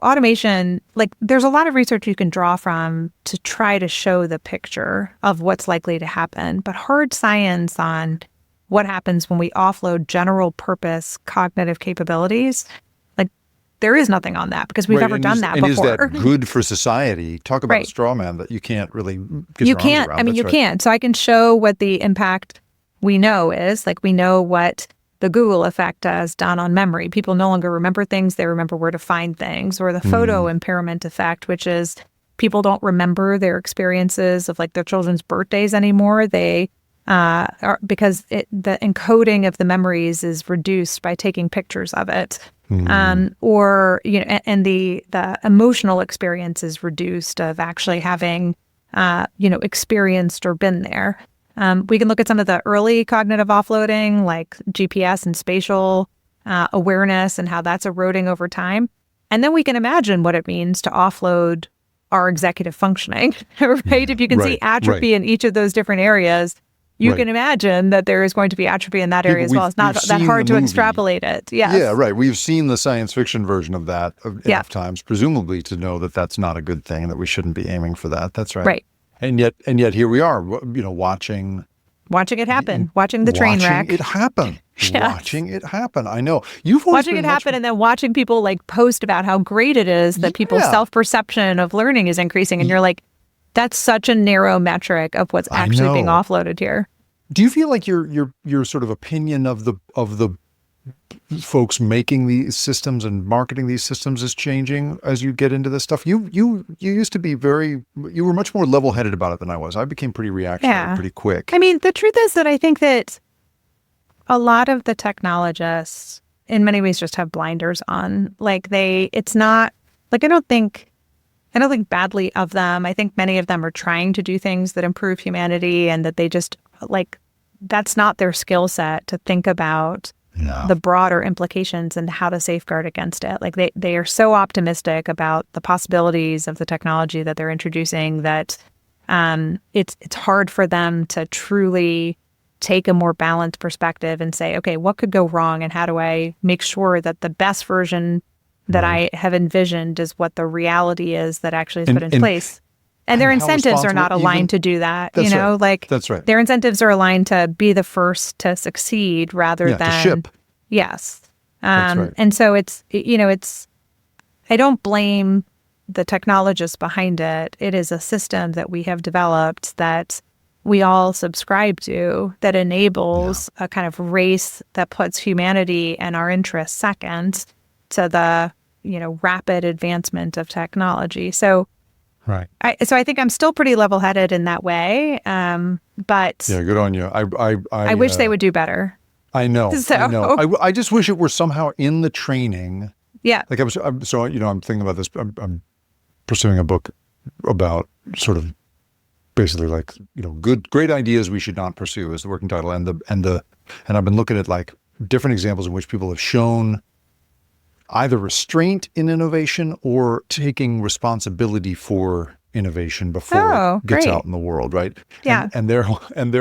[SPEAKER 1] automation, like there's a lot of research you can draw from to try to show the picture of what's likely to happen, but hard science on what happens when we offload general purpose cognitive capabilities, like there is nothing on that because we've never done that before.
[SPEAKER 2] And is that good for society? Talk about a straw man that you can't really get your arms around.
[SPEAKER 1] You can't. So I can show what the impact we know is, like we know what the Google effect has done on memory. People no longer remember things, they remember where to find things, or the photo impairment effect, which is people don't remember their experiences of like their children's birthdays anymore. They are, because the encoding of the memories is reduced by taking pictures of it. Or, and the emotional experience is reduced of actually having, experienced or been there. We can look at some of the early cognitive offloading, like GPS and spatial awareness and how that's eroding over time. And then we can imagine what it means to offload our executive functioning, right? If you can see atrophy in each of those different areas, you can imagine that there is going to be atrophy in that area as well. It's not that hard to extrapolate it. Yes.
[SPEAKER 2] Yeah, right. We've seen the science fiction version of that enough times, presumably to know that that's not a good thing, that we shouldn't be aiming for that. That's right.
[SPEAKER 1] Right.
[SPEAKER 2] And yet here we are, watching
[SPEAKER 1] it happen, watching the train wreck.
[SPEAKER 2] Watching it happen.
[SPEAKER 1] Yes.
[SPEAKER 2] Watching it happen. I know. You've always
[SPEAKER 1] watching it happen and then watching people like post about how great it is that people's self-perception of learning is increasing. And you're like, that's such a narrow metric of what's actually being offloaded here.
[SPEAKER 2] Do you feel like your sort of opinion of the folks making these systems and marketing these systems is changing as you get into this stuff? You used to be you were much more level-headed about it than I was. I became pretty reactionary pretty quick.
[SPEAKER 1] I mean, the truth is that I think that a lot of the technologists in many ways just have blinders on. Like it's not like, I don't think badly of them. I think many of them are trying to do things that improve humanity, and that they just like, that's not their skill set to think about the broader implications and how to safeguard against it. Like they are so optimistic about the possibilities of the technology that they're introducing that it's hard for them to truly take a more balanced perspective and say, okay, what could go wrong and how do I make sure that the best version that I have envisioned is what the reality is that actually is put in place. And their incentives are not aligned to do that.
[SPEAKER 2] That's right.
[SPEAKER 1] Their incentives are aligned to be the first to succeed rather than
[SPEAKER 2] to ship.
[SPEAKER 1] Yes.
[SPEAKER 2] That's right.
[SPEAKER 1] And so it's I don't blame the technologists behind it. It is a system that we have developed that we all subscribe to that enables a kind of race that puts humanity and our interests second to the, rapid advancement of technology. So
[SPEAKER 2] right.
[SPEAKER 1] I think I'm still pretty level-headed in that way. But
[SPEAKER 2] yeah, good on you.
[SPEAKER 1] I wish they would do better.
[SPEAKER 2] I know.
[SPEAKER 1] So.
[SPEAKER 2] I know. I just wish it were somehow in the training.
[SPEAKER 1] Yeah.
[SPEAKER 2] Like I'm thinking about this. I'm pursuing a book about sort of basically like, great ideas we should not pursue is the working title, and I've been looking at like different examples in which people have shown either restraint in innovation or taking responsibility for innovation before it gets out in the world, right?
[SPEAKER 1] Yeah.
[SPEAKER 2] And their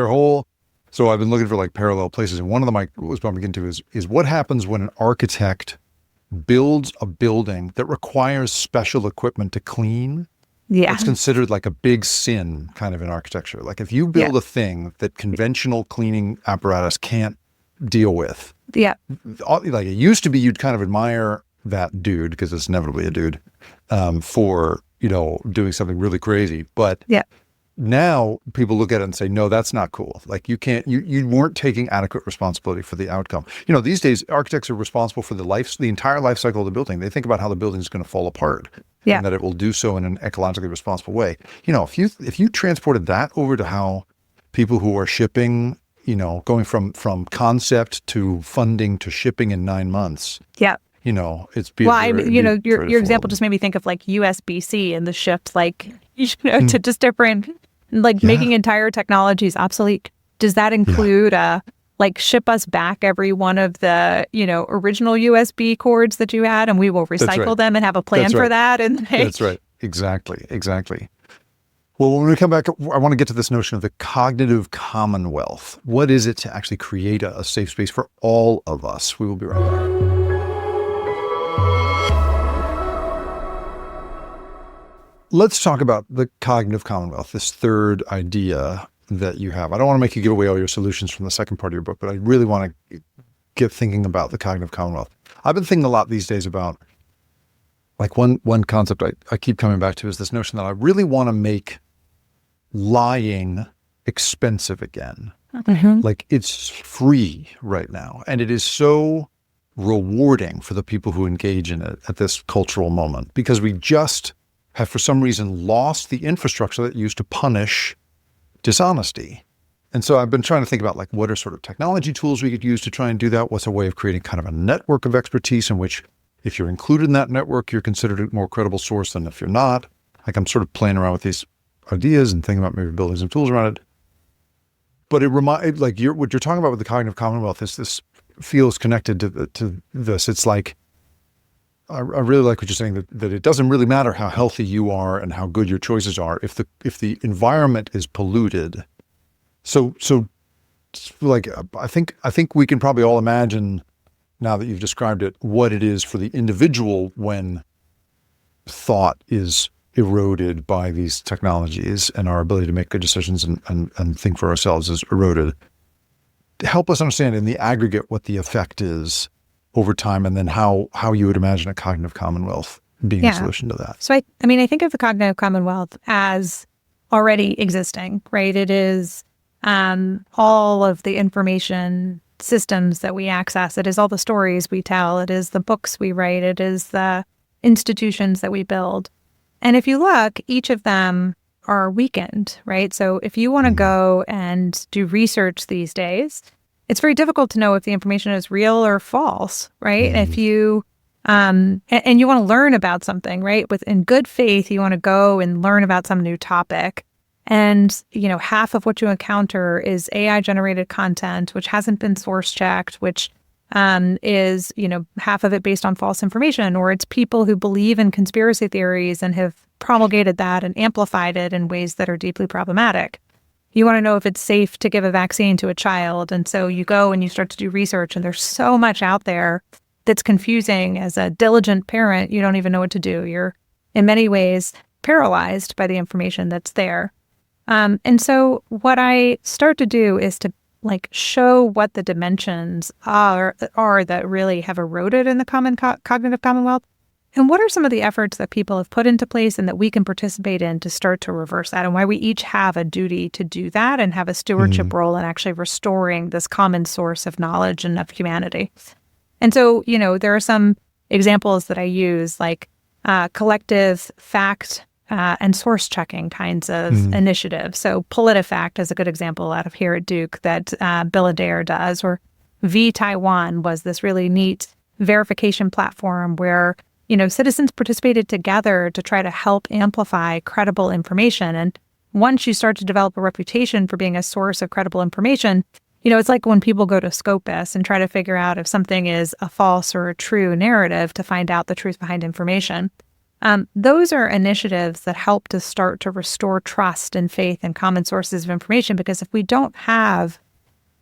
[SPEAKER 2] whole. So I've been looking for like parallel places, and one of them I was bumping into is what happens when an architect builds a building that requires special equipment to clean.
[SPEAKER 1] Yeah.
[SPEAKER 2] It's considered like a big sin kind of in architecture. Like if you build a thing that conventional cleaning apparatus can't deal with.
[SPEAKER 1] Yeah.
[SPEAKER 2] Like it used to be you'd kind of admire that dude, because it's inevitably a dude, for, doing something really crazy. But now people look at it and say, no, that's not cool. Like you can't, you weren't taking adequate responsibility for the outcome. These days architects are responsible for the entire life cycle of the building. They think about how the building is going to fall apart.
[SPEAKER 1] Yeah.
[SPEAKER 2] And that it will do so in an ecologically responsible way. If you transported that over to how people who are shipping, going from concept to funding to shipping in 9 months.
[SPEAKER 1] Yeah.
[SPEAKER 2] It's
[SPEAKER 1] your example just made me think of like USB-C and the shift, like, to just different, like making entire technologies obsolete. Does that include like ship us back every one of the, original USB cords that you had, and we will recycle them and have a plan for that? And
[SPEAKER 2] that's right. Exactly. Well, when we come back, I want to get to this notion of the cognitive commonwealth. What is it to actually create a safe space for all of us? We will be right back. Let's talk about the cognitive commonwealth, this third idea that you have. I don't want to make you give away all your solutions from the second part of your book, but I really want to get thinking about the cognitive commonwealth. I've been thinking a lot these days about, like one concept I keep coming back to is this notion that I really want to make lying expensive again.
[SPEAKER 1] Mm-hmm.
[SPEAKER 2] Like it's free right now. And it is so rewarding for the people who engage in it at this cultural moment, because we just have for some reason lost the infrastructure that used to punish dishonesty. And so I've been trying to think about like what are sort of technology tools we could use to try and do that? What's a way of creating kind of a network of expertise in which if you're included in that network, you're considered a more credible source than if you're not. Like I'm sort of playing around with these ideas and thinking about maybe building some tools around it. But what you're talking about with the cognitive commonwealth is this feels connected to this. It's like, I really like what you're saying, that it doesn't really matter how healthy you are and how good your choices are if the environment is polluted. So like, I think we can probably all imagine, now that you've described it, what it is for the individual when thought is eroded by these technologies and our ability to make good decisions and think for ourselves is eroded. Help us understand in the aggregate what the effect is over time, and then how you would imagine a cognitive commonwealth being a solution to that.
[SPEAKER 1] So I mean, I think of the cognitive commonwealth as already existing, right? It is all of the information systems that we access. It is all the stories we tell. It is the books we write. It is the institutions that we build. And if you look, each of them are weakened, right? So if you want to go and do research these days, it's very difficult to know if the information is real or false, right? If you and you want to learn about something, right? In good faith, you want to go and learn about some new topic. And, half of what you encounter is AI generated content, which hasn't been source checked, which is, half of it based on false information, or it's people who believe in conspiracy theories and have promulgated that and amplified it in ways that are deeply problematic. You want to know if it's safe to give a vaccine to a child. And so you go and you start to do research, and there's so much out there that's confusing. As a diligent parent, you don't even know what to do. You're in many ways paralyzed by the information that's there. And so what I start to do is to show what the dimensions are that really have eroded in the cognitive commonwealth. And what are some of the efforts that people have put into place and that we can participate in to start to reverse that, and why we each have a duty to do that and have a stewardship role in actually restoring this common source of knowledge and of humanity. And so, there are some examples that I use, like collective fact and source checking kinds of initiatives. So PolitiFact is a good example out of here at Duke that Bill Adair does, or V-Taiwan was this really neat verification platform where citizens participated together to try to help amplify credible information. And once you start to develop a reputation for being a source of credible information, it's like when people go to Scopus and try to figure out if something is a false or a true narrative to find out the truth behind information. Those are initiatives that help to start to restore trust and faith in common sources of information, because if we don't have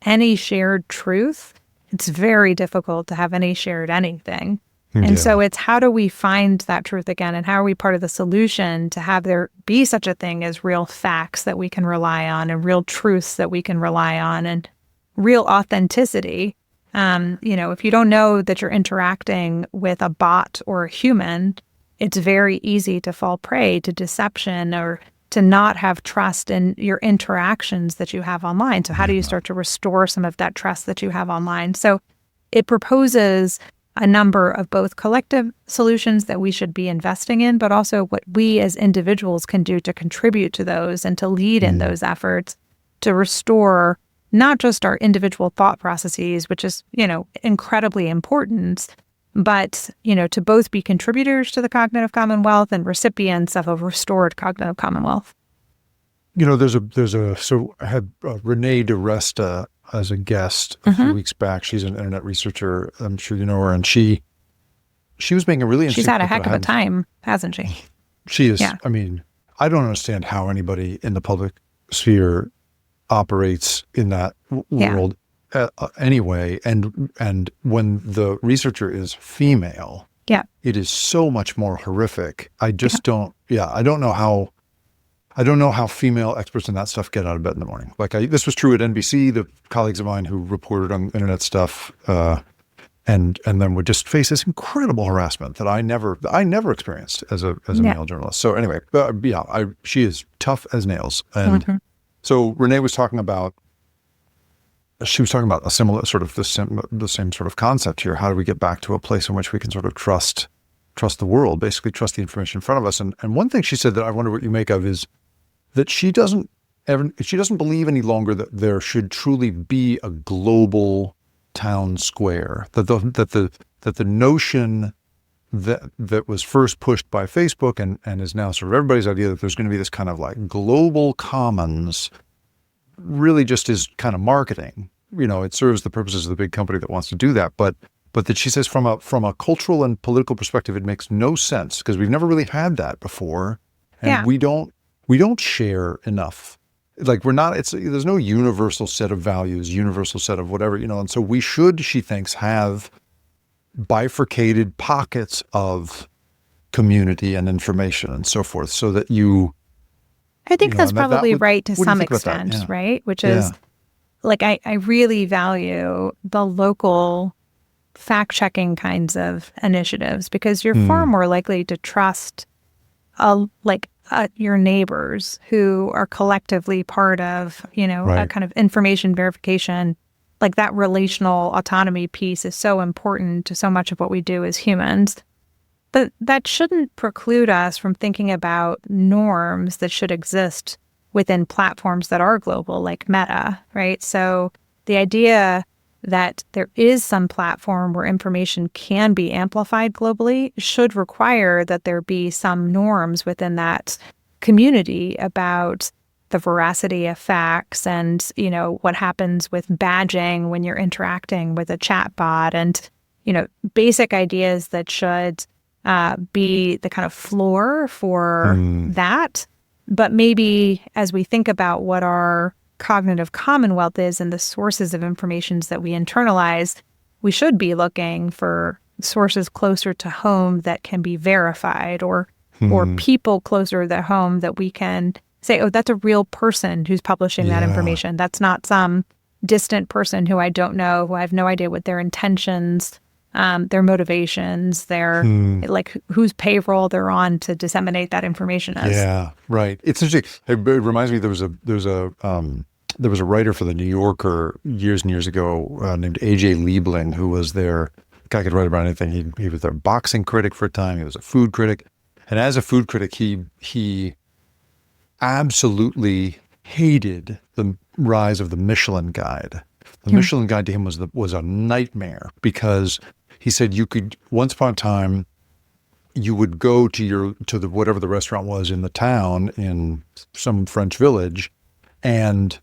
[SPEAKER 1] any shared truth, it's very difficult to have any shared anything. And so it's, how do we find that truth again? And how are we part of the solution to have there be such a thing as real facts that we can rely on, and real truths that we can rely on, and real authenticity? If you don't know that you're interacting with a bot or a human, it's very easy to fall prey to deception or to not have trust in your interactions that you have online. So how do you start to restore some of that trust that you have online? So it proposes a number of both collective solutions that we should be investing in, but also what we as individuals can do to contribute to those and to lead in those efforts to restore not just our individual thought processes, which is, incredibly important, but, to both be contributors to the cognitive commonwealth and recipients of a restored cognitive commonwealth.
[SPEAKER 2] So I had Renee DiResta as a guest a few weeks back. She's an internet researcher. I'm sure you know her. And she was making a really interesting...
[SPEAKER 1] She's had a heck of a time, hasn't she?
[SPEAKER 2] She is. Yeah. I mean, I don't understand how anybody in the public sphere operates in that world anyway. And when the researcher is female, it is so much more horrific. I just don't know how female experts in that stuff get out of bed in the morning. This was true at NBC, the colleagues of mine who reported on internet stuff, and then would just face this incredible harassment that I never experienced as a male journalist. So anyway, she is tough as nails. And so Renee was talking about a similar sort of the same sort of concept here. How do we get back to a place in which we can sort of trust the world, basically trust the information in front of us? And one thing she said that I wonder what you make of is that she doesn't believe any longer that there should truly be a global town square. That the notion that was first pushed by Facebook and is now sort of everybody's idea that there's going to be this kind of like global commons really just is kind of marketing. It serves the purposes of the big company that wants to do that, but that she says from a cultural and political perspective, it makes no sense because we've never really had that before, and we don't share enough like we're not, there's no universal set of values, universal set of whatever, and so we should, she thinks, have bifurcated pockets of community and information and so forth, so that
[SPEAKER 1] I think that's probably right to
[SPEAKER 2] what do you
[SPEAKER 1] some
[SPEAKER 2] think about that?
[SPEAKER 1] extent,
[SPEAKER 2] Yeah.
[SPEAKER 1] right? Which is, like, I really value the local fact-checking kinds of initiatives, because you're far more likely to trust your neighbors who are collectively part of, a kind of information verification. Like, that relational autonomy piece is so important to so much of what we do as humans. But that shouldn't preclude us from thinking about norms that should exist within platforms that are global, like Meta, right? So the idea that there is some platform where information can be amplified globally should require that there be some norms within that community about the veracity of facts and, what happens with badging when you're interacting with a chatbot, and, basic ideas that should be the kind of floor for that. But maybe as we think about what our cognitive commonwealth is and the sources of information that we internalize, we should be looking for sources closer to home that can be verified, or people closer to home that we can say, oh, that's a real person who's publishing that information. That's not some distant person who I don't know, who I have no idea what their intentions, their motivations, their like whose payroll they're on to disseminate that information is.
[SPEAKER 2] Yeah, right. It's interesting. It reminds me, there was a writer for the New Yorker years and years ago named A.J. Liebling, who was the guy could write about anything. He was their boxing critic for a time. He was a food critic. And as a food critic, he absolutely hated the rise of the Michelin Guide. The Michelin Guide to him was a nightmare, because he said you could, once upon a time, you would go to whatever the restaurant was in the town in some French village, and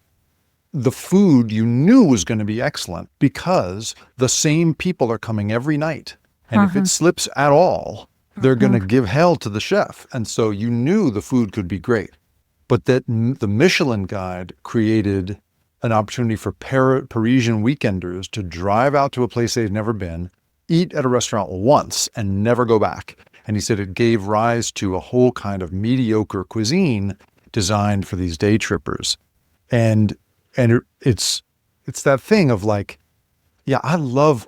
[SPEAKER 2] the food you knew was going to be excellent because the same people are coming every night. And if it slips at all, they're going to give hell to the chef. And so you knew the food could be great. But that the Michelin Guide created an opportunity for Parisian weekenders to drive out to a place they'd never been, eat at a restaurant once, and never go back. And he said it gave rise to a whole kind of mediocre cuisine designed for these day trippers. And it's that thing of like, yeah, I love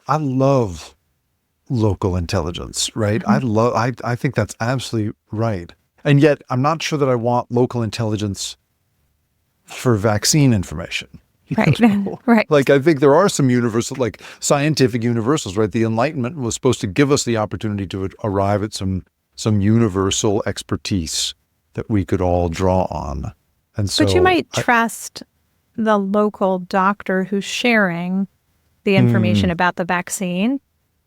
[SPEAKER 2] local intelligence, right? I think that's absolutely right. And yet I'm not sure that I want local intelligence for vaccine information.
[SPEAKER 1] Right. Right.
[SPEAKER 2] Like, I think there are some universal, like scientific universals, right? The Enlightenment was supposed to give us the opportunity to arrive at some universal expertise that we could all draw on. And so,
[SPEAKER 1] but you might trust the local doctor who's sharing the information about the vaccine.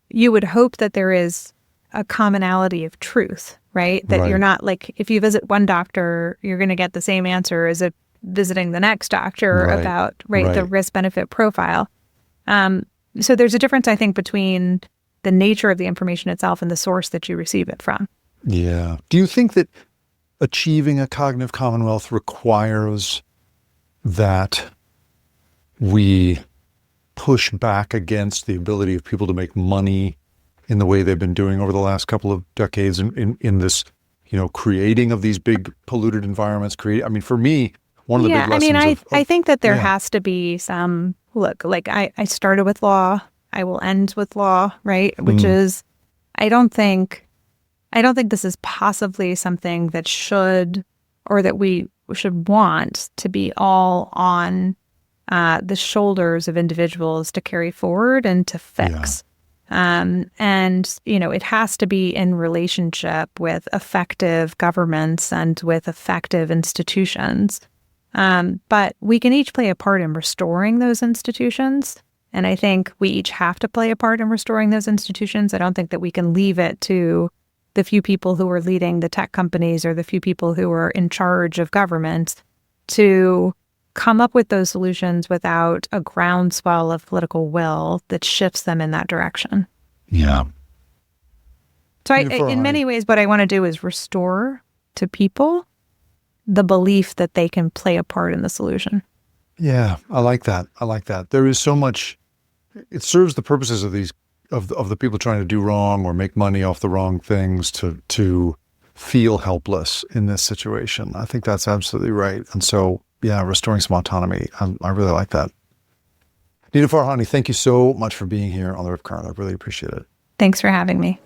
[SPEAKER 1] You would hope that there is a commonality of truth, right? That you're not like, if you visit one doctor, you're going to get the same answer as if visiting the next doctor about the risk-benefit profile. So there's a difference, I think, between the nature of the information itself and the source that you receive it from.
[SPEAKER 2] Yeah. Do you think that achieving a cognitive commonwealth requires that we push back against the ability of people to make money in the way they've been doing over the last couple of decades in this, creating of these big polluted environments? For me, one of the big lessons
[SPEAKER 1] I think that there has to be some, look, like I started with law, I will end with law, right? Which is, I don't think this is possibly something that should, or that we should want to be all on the shoulders of individuals to carry forward and to fix. And, it has to be in relationship with effective governments and with effective institutions. But we can each play a part in restoring those institutions. And I think we each have to play a part in restoring those institutions. I don't think that we can leave it to the few people who are leading the tech companies or the few people who are in charge of government to come up with those solutions without a groundswell of political will that shifts them in that direction.
[SPEAKER 2] Yeah.
[SPEAKER 1] So in many ways, what I want to do is restore to people the belief that they can play a part in the solution.
[SPEAKER 2] Yeah, I like that. I like that. There is so much, it serves the purposes of these, of the people trying to do wrong or make money off the wrong things to feel helpless in this situation. I think that's absolutely right. And so, yeah, restoring some autonomy. I really like that. Nita Farahany, thank you so much for being here on The Rip Current. I really appreciate it.
[SPEAKER 1] Thanks for having me.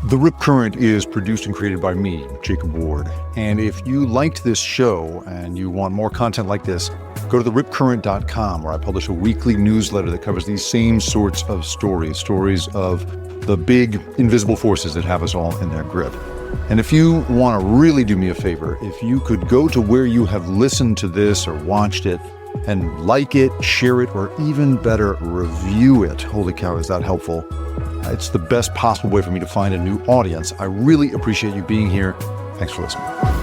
[SPEAKER 2] The Rip Current is produced and created by me, Jacob Ward. And if you liked this show and you want more content like this, go to theripcurrent.com, where I publish a weekly newsletter that covers these same sorts of stories of the big invisible forces that have us all in their grip. And if you want to really do me a favor, if you could go to where you have listened to this or watched it and like it, share it, or even better, review it. Holy cow, is that helpful? It's the best possible way for me to find a new audience. I really appreciate you being here. Thanks for listening.